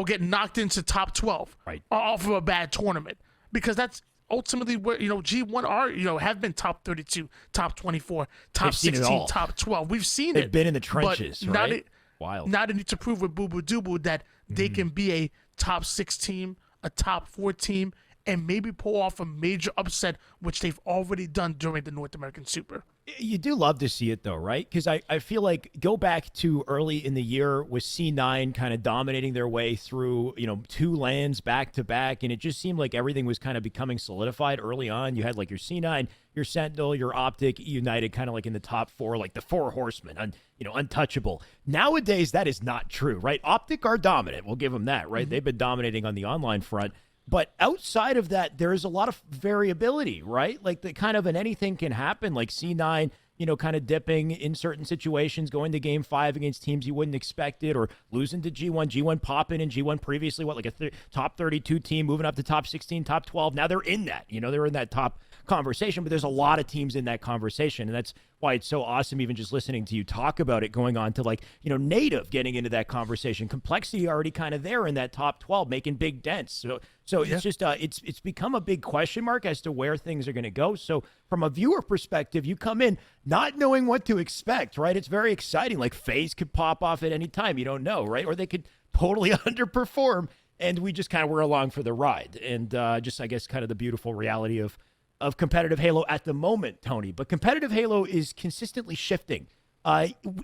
get knocked into top 12 off of a bad tournament. Because that's ultimately where, G1 are, have been top 32, top 24, top 16, top 12. We've seen it. They've been in the trenches, right? Wild. Now they need to prove with Boo Boo Doo that they can be a top 6 team, a top 4 team, and maybe pull off a major upset, which they've already done during the North American Super. You do love to see it, though, right? Because I feel like go back to early in the year with C9 kind of dominating their way through, 2 lands back to back, and it just seemed like everything was kind of becoming solidified early on. You had like your C9, your Sentinel, your Optic, United, kind of like in the top 4, like the 4 horsemen, untouchable. Nowadays, that is not true, right? Optic are dominant. We'll give them that, right? They've been dominating on the online front. But outside of that, there is a lot of variability, right? Like the kind of anything can happen, like C9, kind of dipping in certain situations, going to Game 5 against teams you wouldn't expect it, or losing to G1. G1 popping in G1 previously, like a top 32 team, moving up to top 16, top 12. Now they're in that, they're in that top conversation, but there's a lot of teams in that conversation. And that's why it's so awesome, even just listening to you talk about it, going on to Native getting into that conversation. Complexity already kind of there in that top 12, making big dents. So it's just it's become a big question mark as to where things are going to go. So from a viewer perspective, you come in not knowing what to expect, right? It's very exciting. Like Faze could pop off at any time. You don't know, right? Or they could totally underperform, and we just kind of were along for the ride. And just, I guess, kind of the beautiful reality of of competitive Halo at the moment, Tony, but competitive Halo is consistently shifting.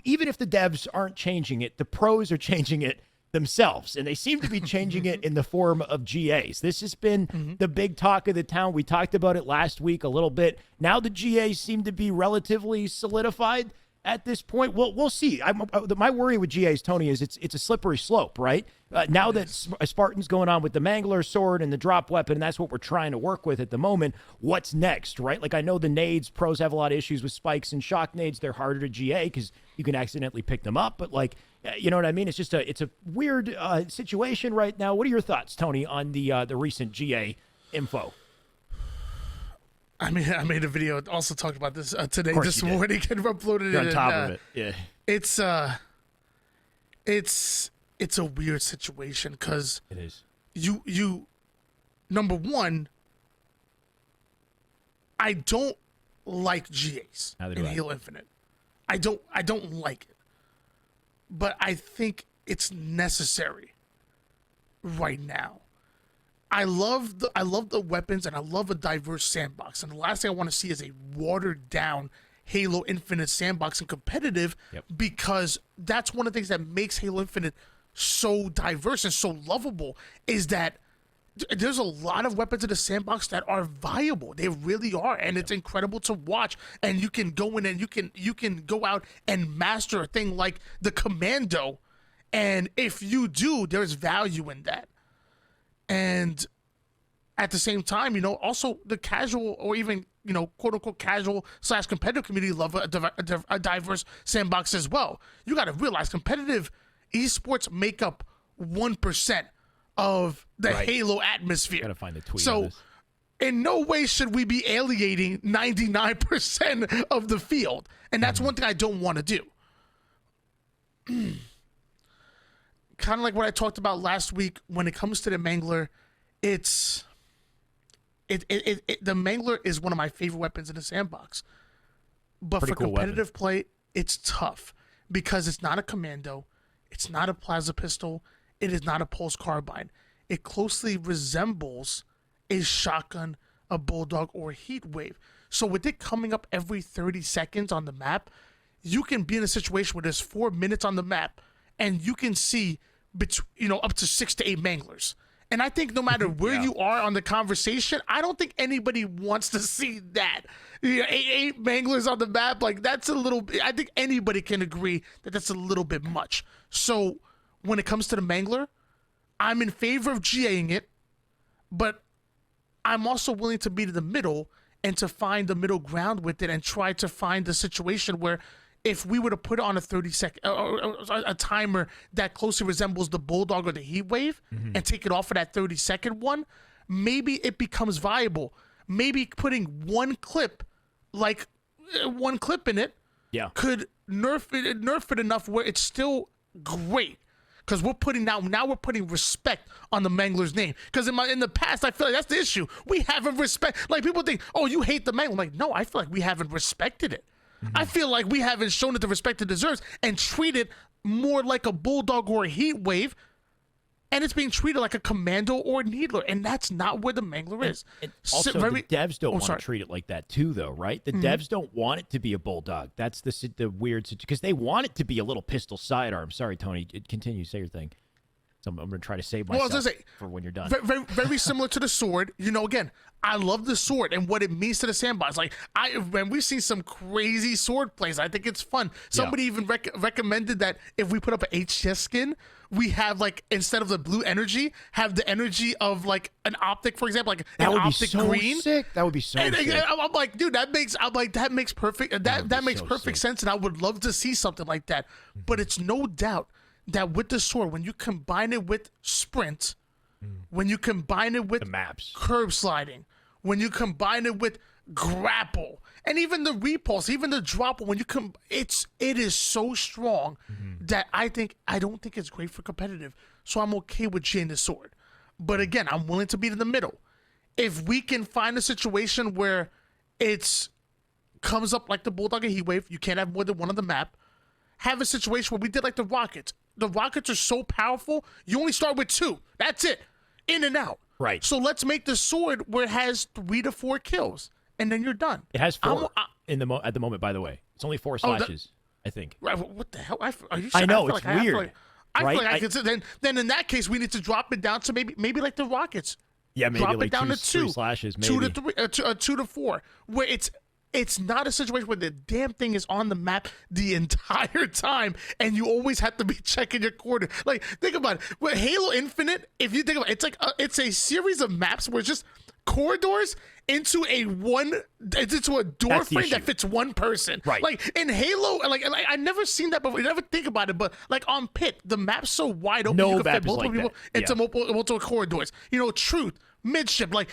Even if the devs aren't changing it, the pros are changing it themselves, and they seem to be changing it in the form of GAs. This has been the big talk of the town. We talked about it last week a little bit. Now the GAs seem to be relatively solidified at this point. We'll see. My worry with GAs, Tony, is it's a slippery slope, right? Now that Spartan's going on with the Mangler sword and the drop weapon, and that's what we're trying to work with at the moment, what's next, right? Like, I know the nades, pros have a lot of issues with spikes and shock nades. They're harder to GA because you can accidentally pick them up, but like, you know what I mean? It's just it's a weird situation right now. What are your thoughts, Tony, on the recent GA info? I mean, I made a video also talking about this today, this you did. morning, and uploaded You're it. on top of it. Yeah. It's a weird situation because It is. you number one, I don't like GAs Neither do in I. Halo Infinite. I don't like it, but I think it's necessary right now. I love the weapons, and I love a diverse sandbox. And the last thing I want to see is a watered down Halo Infinite sandbox and competitive, because that's one of the things that makes Halo Infinite so diverse and so lovable, is that there's a lot of weapons in the sandbox that are viable. They really are, and it's incredible to watch. And you can go in and you can go out and master a thing like the Commando, and if you do, there's value in that. And at the same time, also the casual, or even, quote unquote casual / competitive community love a diverse sandbox as well. You got to realize competitive esports make up 1% of the Halo atmosphere. Gotta find the tweet. So on this. in no way should we be alienating 99% of the field. And that's one thing I don't want to do. Kind of like what I talked about last week when it comes to the Mangler, the Mangler is one of my favorite weapons in the sandbox. But Pretty for cool competitive play, it's tough because it's not a Commando, it's not a plasma pistol, it is not a pulse carbine. It closely resembles a shotgun, a bulldog, or a heat wave. So with it coming up every 30 seconds on the map, you can be in a situation where there's 4 minutes on the map and you can see up to 6 to 8 Manglers. And I think no matter where you are on the conversation, I don't think anybody wants to see that. 8 Manglers on the map, like, that's a little bit, I think anybody can agree that that's a little bit much. So when it comes to the Mangler, I'm in favor of GAing it, but I'm also willing to be to the middle and to find the middle ground with it and try to find the situation where if we were to put on a 30-second a timer that closely resembles the Bulldog or the Heat Wave and take it off for that 30-second one, maybe it becomes viable. Maybe putting one clip in it could nerf it enough where it's still great. Because we're putting now we're putting respect on the Mangler's name. Because in the past, I feel like that's the issue. We haven't respect. Like, people think, oh, you hate the Mangler. I'm like, no, I feel like we haven't respected it. I feel like we haven't shown it the respect it deserves and treat it more like a Bulldog or a Heat Wave, and it's being treated like a Commando or a Needler, and that's not where the Mangler is. And also, the devs don't want to treat it like that too, though, right? The devs don't want it to be a Bulldog. That's the weird situation, because they want it to be a little pistol sidearm. Sorry, Tony. Continue. Say your thing. So I'm going to try to save myself for when you're done. Very, very similar to the sword. Again, I love the sword and what it means to the sandbox. Like, when we've seen some crazy sword plays, I think it's fun. Somebody even recommended that if we put up an HCS skin, we have, like, instead of the blue energy, have the energy of, like, an optic, for example, like an optic green. Sick. That would be so sick. I'm like, dude, that makes perfect. That makes perfect sense, and I would love to see something like that. But it's no doubt that with the sword, when you combine it with sprint, when you combine it with the maps, curb sliding, when you combine it with grapple, and even the repulse, even the drop, when you it is so strong that I don't think it's great for competitive. So I'm okay with Jin the sword. But again, I'm willing to be in the middle. If we can find a situation where it's comes up like the Bulldog and Heat Wave, you can't have more than one on the map. Have a situation where we did like the Rockets. The Rockets are so powerful, you only start with 2. That's it. In and out. Right. So let's make the sword where it has 3 to 4 kills. and then you're done. It has 4 at the moment, by the way. It's only 4 slashes, I think. Right, what the hell? Are you? I know, feel it's like weird. I feel right? like I could. Then in that case, we need to drop it down to maybe like the Rockets. Yeah, maybe drop like it down to 3 slashes, maybe 2 to 3, 2 to 4, where it's not a situation where the damn thing is on the map the entire time, and you always have to be checking your corner. Like, think about it. With Halo Infinite, if you think about it, it's a series of maps where it's just corridors into a door frame that fits one person. Right. Like in Halo, like I never seen that before. You never think about it, but like on Pit, the map's so wide open, you can fit multiple people into multiple corridors. You know, Truth, Midship, like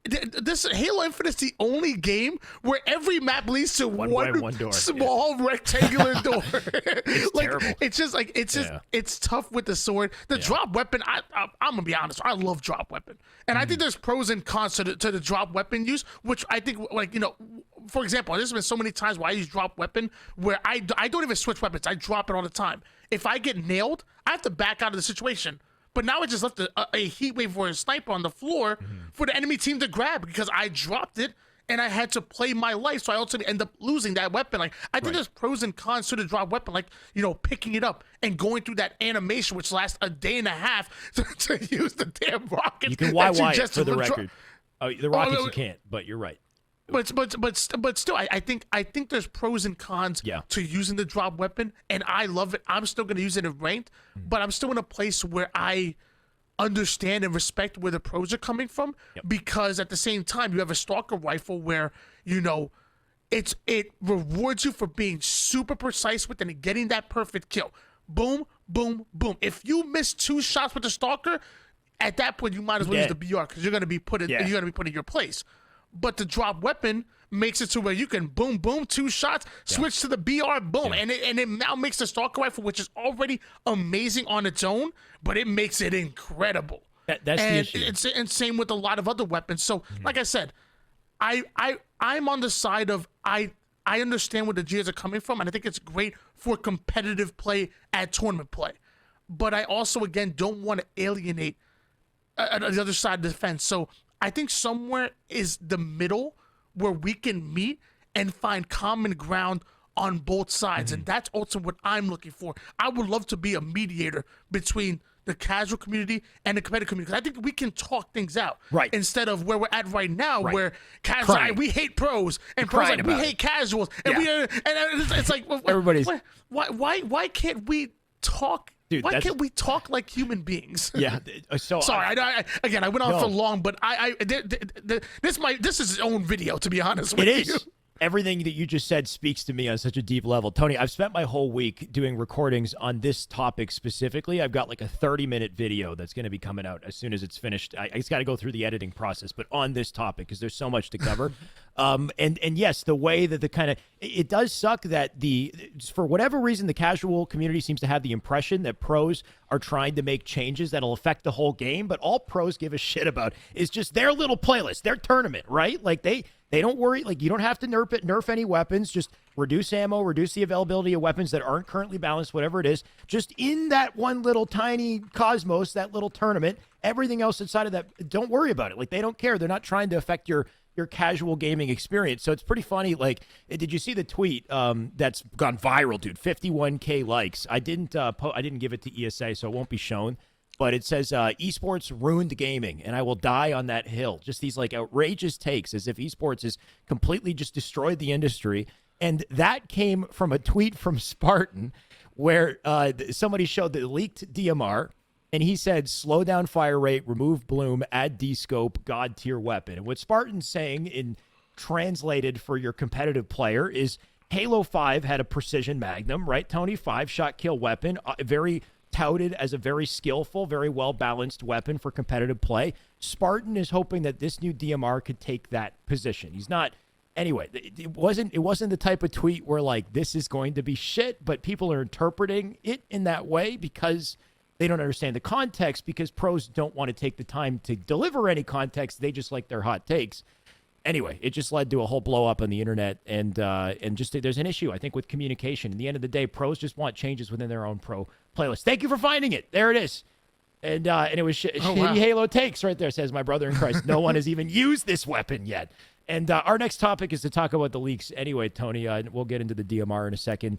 this Halo Infinite is the only game where every map leads to one door, small rectangular door. It's like terrible. it's just like it's tough with the sword. The drop weapon, I'm gonna be honest, I love drop weapon, and I think there's pros and cons to the drop weapon use, which I think, like, you know, for example, there's been so many times where I use drop weapon where I don't even switch weapons. I drop it all the time. If I get nailed, I have to back out of the situation. But now I just left a heat wave for a sniper on the floor for the enemy team to grab because I dropped it and I had to play my life. So I ultimately end up losing that weapon. Like, I think there's pros and cons to the drop weapon, like, you know, picking it up and going through that animation, which lasts a day and a half to use the damn rockets. You can YY it for the record. The rockets you can't, but you're right. But still, I think there's pros and cons to using the drop weapon, and I love it. I'm still gonna use it in ranked, but I'm still in a place where I understand and respect where the pros are coming from, because at the same time you have a stalker rifle where, you know, it rewards you for being super precise with and getting that perfect kill. Boom, boom, boom. If you miss 2 shots with the stalker, at that point you might as well use the BR because you're gonna be put in your place. But the drop weapon makes it to where you can boom, boom, 2 shots, switch to the BR, boom. And it now makes the stalker rifle, which is already amazing on its own, but it makes it incredible. That's the issue. And same with a lot of other weapons. So, like I said, I'm on the side of I understand where the Gears are coming from, and I think it's great for competitive play at tournament play. But I also, again, don't want to alienate the other side of the fence. So I think somewhere is the middle where we can meet and find common ground on both sides. And that's also what I'm looking for. I would love to be a mediator between the casual community and the competitive community, because I think we can talk things out. Right. Instead of where we're at right now, where casual, we hate pros, and pros like, we hate casuals. And it's like, everybody's... Why can't we talk? Dude, why can't we talk like human beings? Yeah. So sorry. I went on for long, but this is its own video, to be honest with you. It is. Everything that you just said speaks to me on such a deep level. Tony, I've spent my whole week doing recordings on this topic specifically. I've got like a 30-minute video that's going to be coming out as soon as it's finished. I just got to go through the editing process, but on this topic, because there's so much to cover. And yes, the way that it does suck that for whatever reason, the casual community seems to have the impression that pros are trying to make changes that'll affect the whole game, but all pros give a shit about is just their little playlist, their tournament, right? Like they don't worry. Like, you don't have to nerf any weapons. Just reduce ammo, reduce the availability of weapons that aren't currently balanced, whatever it is. Just in that one little tiny cosmos, that little tournament, everything else inside of that, don't worry about it. Like, they don't care. They're not trying to affect your casual gaming experience. So it's pretty funny. Like, did you see the tweet that's gone viral, dude? 51K likes. I didn't give it to ESA, so it won't be shown. But it says, esports ruined gaming, and I will die on that hill. Just these like outrageous takes as if esports has completely just destroyed the industry. And that came from a tweet from Spartan where somebody showed the leaked DMR, and he said, slow down fire rate, remove bloom, add D-scope, god tier weapon. And what Spartan's saying, in translated for your competitive player, is Halo 5 had a precision magnum, right, Tony? 5-shot kill weapon, very touted as a very skillful, very well-balanced weapon for competitive play. Spartan is hoping that this new DMR could take that position. He's not... Anyway, it wasn't the type of tweet where, like, this is going to be shit, but people are interpreting it in that way because they don't understand the context, because pros don't want to take the time to deliver any context. They just like their hot takes. Anyway, it just led to a whole blow up on the internet, and just there's an issue, I think, with communication. At the end of the day, pros just want changes within their own pro playlist. Thank you for finding it. There it is. And it was shitty Halo takes right there, says my brother in Christ. No one has even used this weapon yet. And our next topic is to talk about the leaks anyway, Tony. We'll get into the DMR in a second.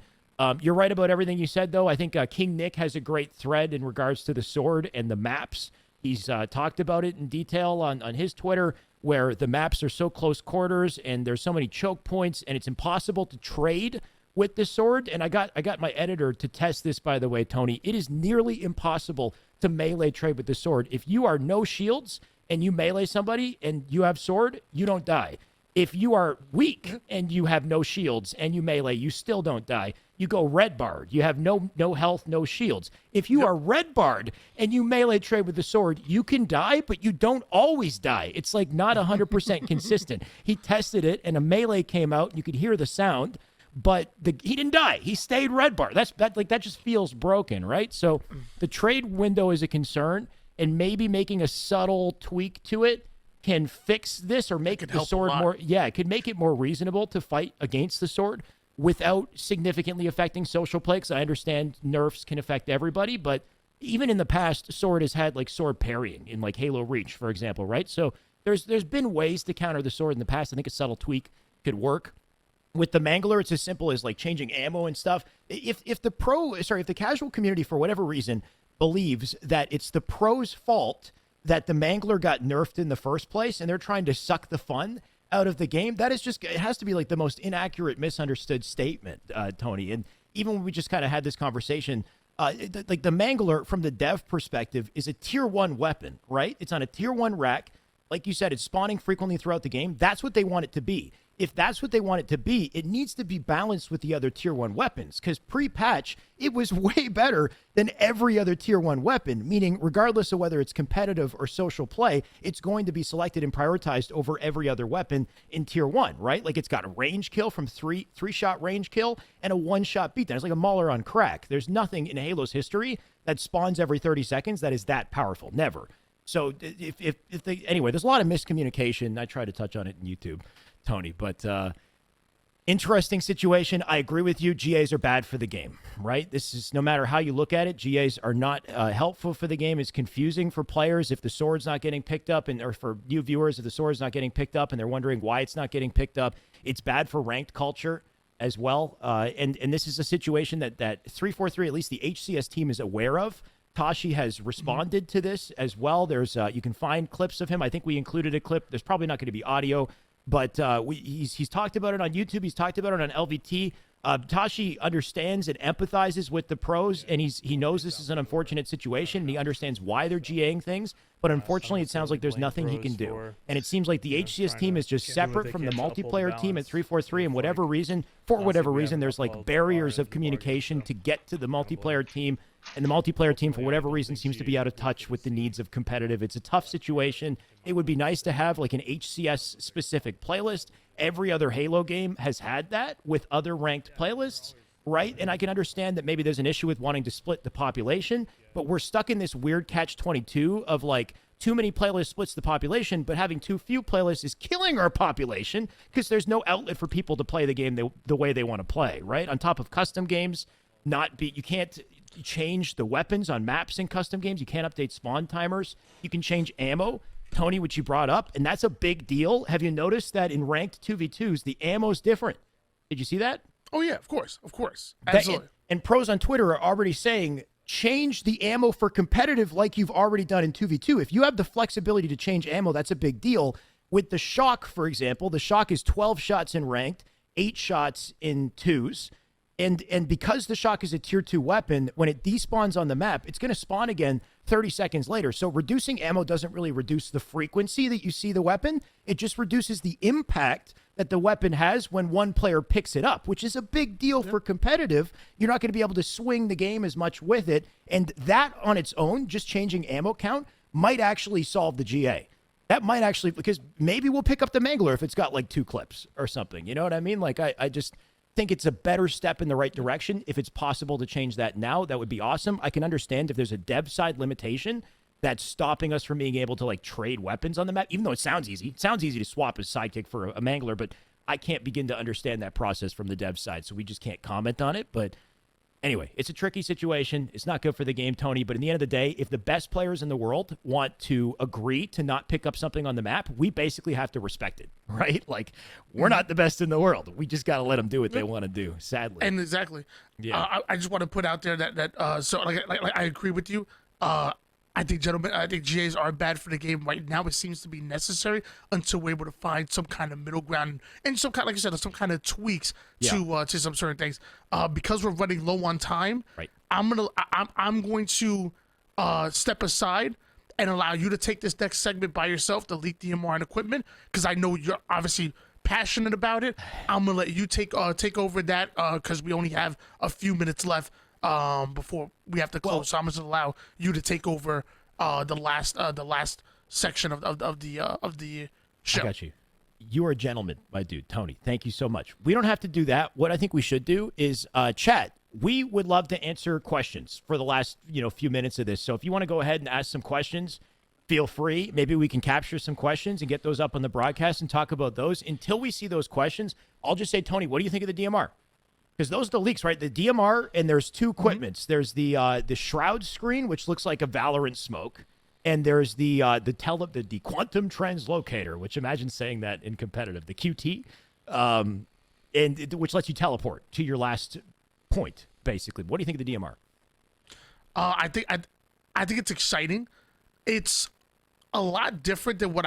You're right about everything you said, though. I think King Nick has a great thread in regards to the sword and the maps. He's talked about it in detail on his Twitter, where the maps are so close quarters and there's so many choke points and it's impossible to trade with the sword. And I got my editor to test this, by the way, Tony. It is nearly impossible to melee trade with the sword. If you are no shields and you melee somebody and you have sword, you don't die. If you are weak and you have no shields and you melee, you still don't die. You go red barred. You have no health, no shields. If you are red barred and you melee trade with the sword, you can die, but you don't always die. It's like not 100% consistent. He tested it and a melee came out and you could hear the sound, but he didn't die. He stayed red barred. That just feels broken, right? So the trade window is a concern, and maybe making a subtle tweak to it can fix this or make the sword more. Yeah, it could make it more reasonable to fight against the sword without significantly affecting social play. Because I understand nerfs can affect everybody, but even in the past, sword has had like sword parrying in like Halo Reach, for example, right? So there's been ways to counter the sword in the past. I think a subtle tweak could work. With the Mangler, it's as simple as like changing ammo and stuff. If the casual community, for whatever reason, believes that it's the pro's fault that the Mangler got nerfed in the first place and they're trying to suck the fun out of the game, that is just, it has to be like the most inaccurate, misunderstood statement, Tony. And even when we just kind of had this conversation, like the Mangler from the dev perspective is a tier 1 weapon, right? It's on a tier 1 rack. Like you said, it's spawning frequently throughout the game. That's what they want it to be. If that's what they want it to be, it needs to be balanced with the other tier 1 weapons, because pre-patch, it was way better than every other tier 1 weapon, meaning regardless of whether it's competitive or social play, it's going to be selected and prioritized over every other weapon in tier 1, right? Like it's got a range kill from three-shot range kill and a one-shot beatdown. It's like a Mauler on crack. There's nothing in Halo's history that spawns every 30 seconds that is that powerful. Never. So anyway, there's a lot of miscommunication. I try to touch on it in YouTube, Tony, but interesting situation. I agree with you. GAs are bad for the game, right? This is, no matter how you look at it, GAs are not helpful for the game. It's confusing for players if the sword's not getting picked up, or for new viewers if the sword's not getting picked up and they're wondering why it's not getting picked up. It's bad for ranked culture as well. And this is a situation that 343, at least the HCS team, is aware of. Tashi has responded to this as well. There's you can find clips of him. I think we included a clip. There's probably not going to be audio, but he's talked about it on YouTube. He's talked about it on LVT. Tashi understands and empathizes with the pros, and he knows this is an unfortunate situation, and he understands why they're GAing things. But unfortunately, it sounds like there's nothing he can do. And it seems like the HCS team is just separate from the multiplayer team at 343, and for whatever reason, there's like barriers of communication to get to the multiplayer team. And the multiplayer team, for whatever reason, seems to be out of touch with the needs of competitive. It's a tough situation. It would be nice to have like an HCS-specific playlist. Every other Halo game has had that with other ranked playlists, right? And I can understand that maybe there's an issue with wanting to split the population, but we're stuck in this weird catch-22 of like too many playlists splits the population, but having too few playlists is killing our population because there's no outlet for people to play the game the way they want to play, right? On top of custom games, you can't change the weapons on maps in custom games. You can't update spawn timers. You can change ammo, Tony, which you brought up, and that's a big deal. Have you noticed that in ranked 2v2s, the ammo's different? Did you see that? Oh, yeah, of course. Absolutely. And pros on Twitter are already saying, change the ammo for competitive like you've already done in 2v2. If you have the flexibility to change ammo, that's a big deal. With the Shock, for example, the Shock is 12 shots in ranked, 8 shots in 2s. And because the Shock is a tier 2 weapon, when it despawns on the map, it's going to spawn again 30 seconds later. So reducing ammo doesn't really reduce the frequency that you see the weapon. It just reduces the impact that the weapon has when one player picks it up, which is a big deal for competitive. You're not going to be able to swing the game as much with it. And that on its own, just changing ammo count, might actually solve the GA. That might actually, because maybe we'll pick up the Mangler if it's got like 2 clips or something. You know what I mean? Like I just think it's a better step in the right direction. If it's possible to change that now, that would be awesome. I can understand if there's a dev side limitation that's stopping us from being able to like trade weapons on the map, even though it sounds easy. It sounds easy to swap a sidekick for a Mangler, but I can't begin to understand that process from the dev side, so we just can't comment on it. But Anyway, it's a tricky situation. It's not good for the game, Tony. But in the end of the day, if the best players in the world want to agree to not pick up something on the map, we basically have to respect it, right? Like, we're not the best in the world. We just got to let them do what they want to do, sadly. And exactly. Yeah. I just want to put out there that so like I agree with you. I think, gentlemen, GAs are bad for the game right now. It seems to be necessary until we're able to find some kind of middle ground and some kind, like you said, some kind of tweaks to some certain things. Because we're running low on time, right. I'm going to step aside and allow you to take this next segment by yourself, the leak DMR and equipment, because I know you're obviously passionate about it. I'm gonna let you take over that because we only have a few minutes left before we have to close. So I'm just gonna allow you to take over the last section of the show. I got you. You are a gentleman, my dude, Tony. Thank you so much. We don't have to do that. What I think we should do is chat. We would love to answer questions for the last few minutes of this. So if you want to go ahead and ask some questions, feel free. Maybe we can capture some questions and get those up on the broadcast and talk about those. Until we see those questions, I'll just say, Tony, what do you think of the DMR? Because those are the leaks, right? The DMR, and there's two equipments. There's the shroud screen, which looks like a Valorant smoke, and there's the quantum translocator, which imagine saying that in competitive, the QT, which lets you teleport to your last point, basically. What do you think of the DMR? I think it's exciting. It's a lot different than what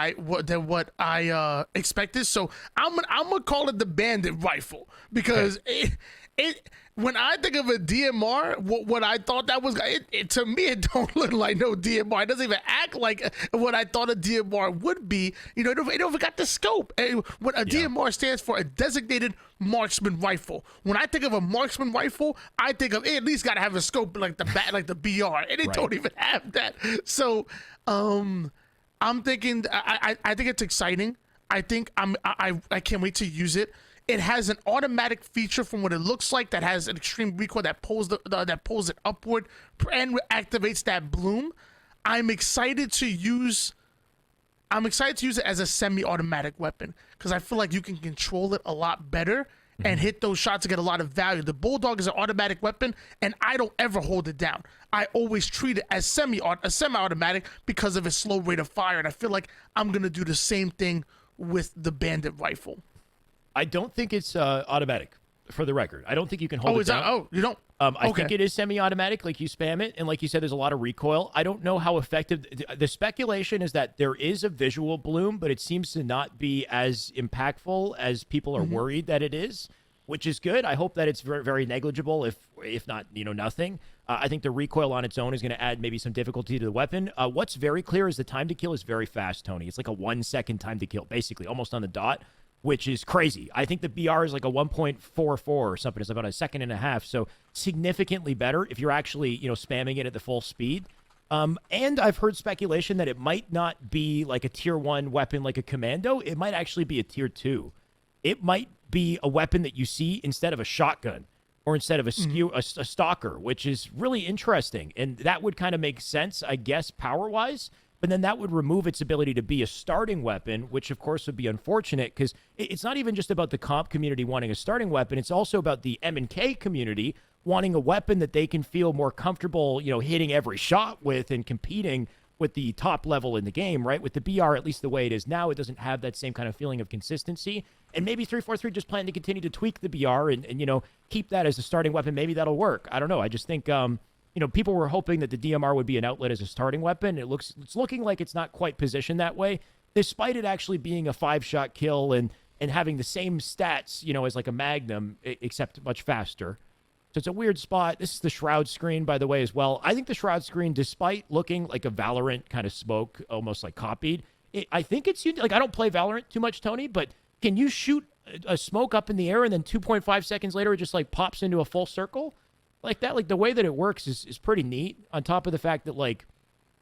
I expected. So I'm gonna call it the Bandit rifle because it when I think of a DMR, what I thought that was, it to me it don't look like no DMR. It doesn't even act like what I thought a DMR would be. It don't even got the scope. What a DMR stands for, a designated marksman rifle. When I think of a marksman rifle, I think of it at least got to have a scope like the BR, and it don't even have that. So I'm thinking, I think it's exciting. I think I can't wait to use it. It has an automatic feature from what it looks like that has an extreme recoil that pulls it upward and activates that bloom. I'm excited to use it as a semi-automatic weapon because I feel like you can control it a lot better and hit those shots to get a lot of value. The Bulldog is an automatic weapon, and I don't ever hold it down. I always treat it as semi-automatic because of its slow rate of fire, and I feel like I'm gonna do the same thing with the Bandit rifle. I don't think it's automatic, for the record. I don't think you can hold it down. You don't? I think it is semi-automatic, like you spam it, and like you said, there's a lot of recoil. I don't know how effective. The speculation is that there is a visual bloom, but it seems to not be as impactful as people are worried that it is, which is good. I hope that it's very, very negligible, if not, nothing. I think the recoil on its own is going to add maybe some difficulty to the weapon. What's very clear is the time to kill is very fast, Tony. It's like a 1 second time to kill, basically, almost on the dot, which is crazy. I think the BR is like a 1.44 or something. It's about 1.5 seconds, so significantly better if you're actually, spamming it at the full speed. And I've heard speculation that it might not be like a tier 1 weapon like a commando. It might actually be a tier 2. It might be a weapon that you see instead of a shotgun or instead of a stalker, which is really interesting. And that would kind of make sense, I guess, power-wise. But then that would remove its ability to be a starting weapon, which of course would be unfortunate because it's not even just about the comp community wanting a starting weapon. It's also about the M&K community wanting a weapon that they can feel more comfortable, hitting every shot with and competing with the top level in the game, right? With the BR, at least the way it is now, it doesn't have that same kind of feeling of consistency. And maybe 343 just plan to continue to tweak the BR and keep that as a starting weapon. Maybe that'll work. I don't know. I just think people were hoping that the DMR would be an outlet as a starting weapon. It's looking like it's not quite positioned that way, despite it actually being a 5-shot kill and having the same stats, as like a Magnum, except much faster. So it's a weird spot. This is the Shroud screen, by the way, as well. I think the Shroud screen, despite looking like a Valorant kind of smoke, almost like copied, I think it's unique. Like, I don't play Valorant too much, Tony, but can you shoot a smoke up in the air and then 2.5 seconds later it just like pops into a full circle? Like that, like the way that it works is pretty neat, on top of the fact that, like,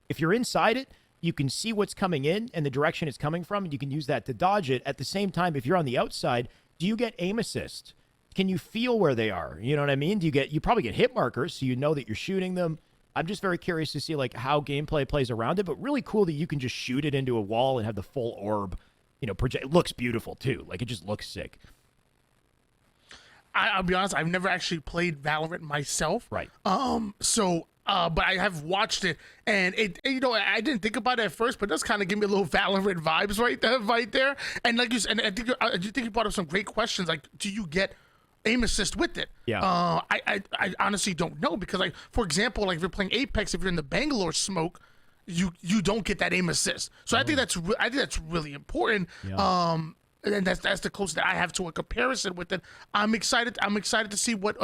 if you're inside it, you can see what's coming in and the direction it's coming from, and you can use that to dodge it. At the same time, if you're on the outside, do you get aim assist? Can you feel where they are? You know what I mean? You probably get hit markers, so you know that you're shooting them. I'm just very curious to see, like, how gameplay plays around it, but really cool that you can just shoot it into a wall and have the full orb, project. It looks beautiful, too. Like, it just looks sick. I'll be honest, I've never actually played Valorant myself. Right. But I have watched it, and I didn't think about it at first, but it does kind of give me a little Valorant vibes right there. And like you said, and I do think you brought up some great questions. Like, do you get aim assist with it? Yeah. I honestly don't know, because, like, for example, like if you're playing Apex, if you're in the Bangalore smoke, you don't get that aim assist. So I think that's really important. Yeah. And that's the closest that I have to a comparison with it. I'm excited to see what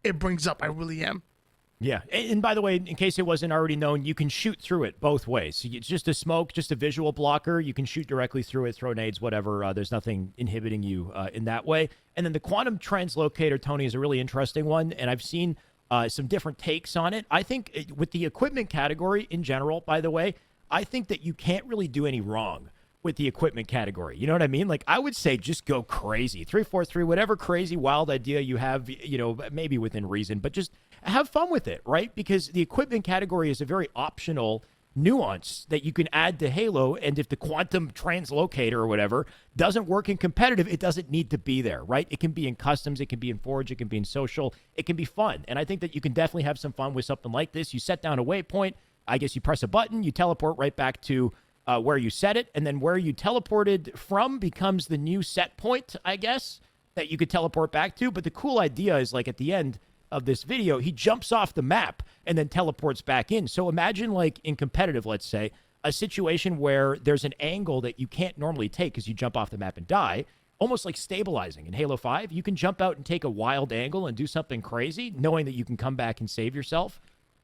it brings up. I really am. Yeah, and by the way, in case it wasn't already known, you can shoot through it both ways. So it's just a smoke, just a visual blocker. You can shoot directly through it, throw nades, whatever. There's nothing inhibiting you in that way. And then the quantum translocator, Tony, is a really interesting one, and I've seen some different takes on it. I think with the equipment category in general, by the way, I think that you can't really do any wrong with the equipment category. You know what I mean? Like, I would say just go crazy. 343, whatever crazy, wild idea you have, maybe within reason, but just have fun with it, right? Because the equipment category is a very optional nuance that you can add to Halo, and if the quantum translocator or whatever doesn't work in competitive, it doesn't need to be there, right? It can be in customs, it can be in Forge, it can be in social, it can be fun. And I think that you can definitely have some fun with something like this. You set down a waypoint, I guess you press a button, you teleport right back to where you set it, and then where you teleported from becomes the new set point, I guess, that you could teleport back to. But the cool idea is, like, at the end of this video, he jumps off the map and then teleports back in. So imagine, like, in competitive, let's say, a situation where there's an angle that you can't normally take because you jump off the map and die, almost like stabilizing. In Halo 5, you can jump out and take a wild angle and do something crazy, knowing that you can come back and save yourself.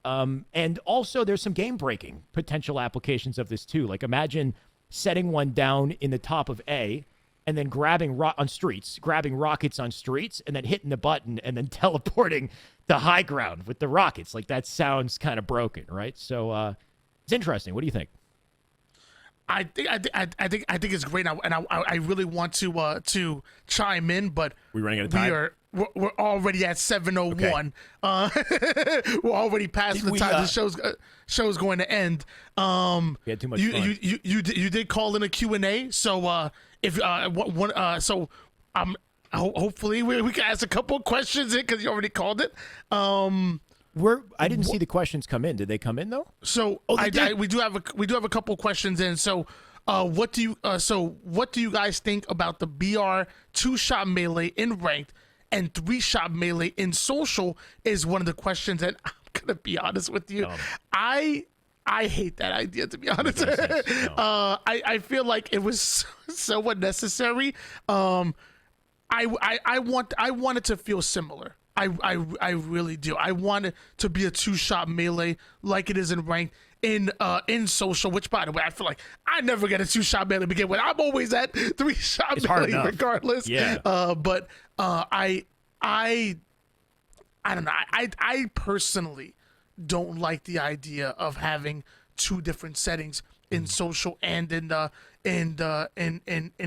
And also there's some game-breaking potential applications of this too. Like, imagine setting one down in the top of A and then grabbing rockets on streets and then hitting the button and then teleporting to high ground with the rockets. Like, that sounds kind of broken, right? So it's interesting. What do you think? I think it's great, and I really want to chime in, but we running out of time? We're already at 7:01. Okay. We're already past the time the show's going to end. We had too much fun. You did call in a Q&A, so hopefully we can ask a couple of questions in, because you already called it. I didn't see the questions come in. Did they come in though? So we do have a couple of questions in. So what do you guys think about the BR 2-shot melee in ranked and 3-shot melee in social is one of the questions, and I'm gonna be honest with you. I hate that idea, to be honest. I feel like it was so unnecessary. I want it to feel similar. I really do. I want it to be a 2-shot melee like it is in ranked in social, which, by the way, I feel like I never get a 2-shot melee to begin with. I'm always at 3-shot melee regardless. Yeah. But I don't know. I personally don't like the idea of having two different settings in social and in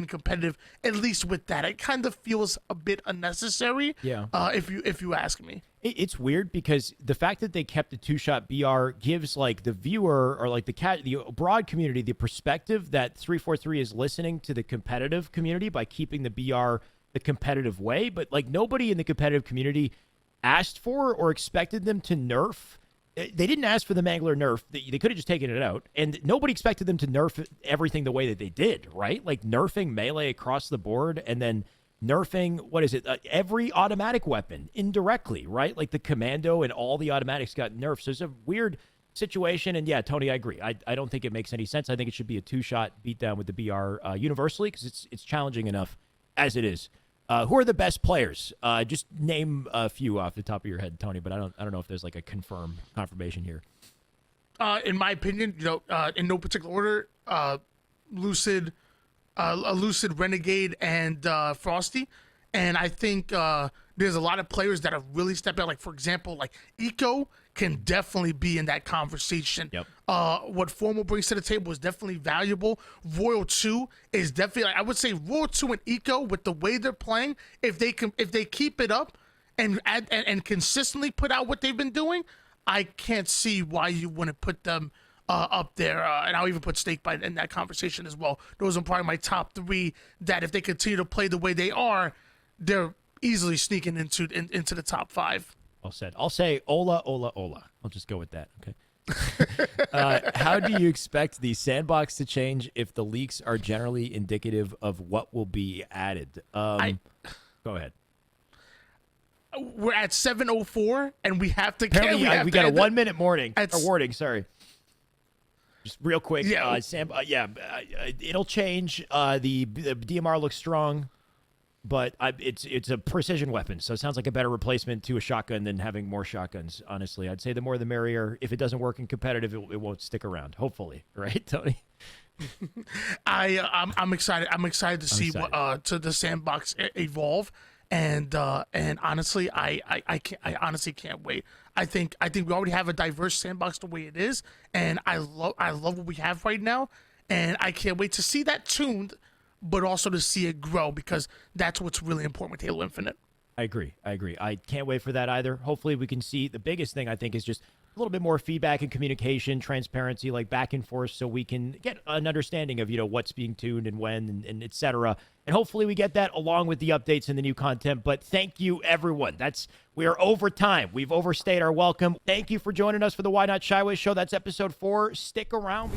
competitive. At least with that, it kind of feels a bit unnecessary. Yeah. If you ask me. It's weird because the fact that they kept the 2-shot BR gives, like, the viewer or, like, the broad community the perspective that 343 is listening to the competitive community by keeping the BR the competitive way. But, like, nobody in the competitive community asked for or expected them to nerf. They didn't ask for the Mangler nerf. They could have just taken it out. And nobody expected them to nerf everything the way that they did, right? Like, nerfing melee across the board and then nerfing, every automatic weapon indirectly, right? Like the commando and all the automatics got nerfed. So it's a weird situation. And yeah, Tony, I agree. I don't think it makes any sense. I think it should be a 2-shot beatdown with the BR universally, because it's challenging enough as it is. Who are the best players? Just name a few off the top of your head, Tony, but I don't know if there's like a confirmation here. In my opinion, in no particular order, Lucid, Renegade, and Frosty. And I think there's a lot of players that have really stepped out. Like, for example, like Eco can definitely be in that conversation. Yep. What Formal brings to the table is definitely valuable. Royal 2 is definitely, I would say Royal 2 and Eco, with the way they're playing, if they keep it up and consistently put out what they've been doing, I can't see why you wouldn't put them up there, and I'll even put Snakebite in that conversation as well. Those are probably my top 3 that, if they continue to play the way they are, they're easily sneaking into the top 5. Well said. I'll say Ola, Ola, Ola. I'll just go with that. Okay. How do you expect the sandbox to change if the leaks are generally indicative of what will be added? Go ahead. We're at 7:04, and we have to. Apparently, we got a 1 minute warning. Sorry. Just real quick. Yeah. It'll change. The DMR looks strong, but it's a precision weapon, so it sounds like a better replacement to a shotgun than having more shotguns. Honestly, I'd say the more the merrier. If it doesn't work in competitive, it won't stick around. Hopefully, right, Tony? I'm excited. I'm excited to see what to the sandbox evolve, and honestly, I honestly can't wait. I think we already have a diverse sandbox the way it is, and I love what we have right now, and I can't wait to see that tuned, but also to see it grow, because that's what's really important with Halo Infinite. I agree. I can't wait for that either. Hopefully we can see, the biggest thing I think is just a little bit more feedback and communication, transparency, like back and forth, so we can get an understanding of, what's being tuned and when and et cetera. And hopefully we get that along with the updates and the new content. But thank you, everyone. We are over time. We've overstayed our welcome. Thank you for joining us for the YNOT Shyway Show. That's episode 4. Stick around.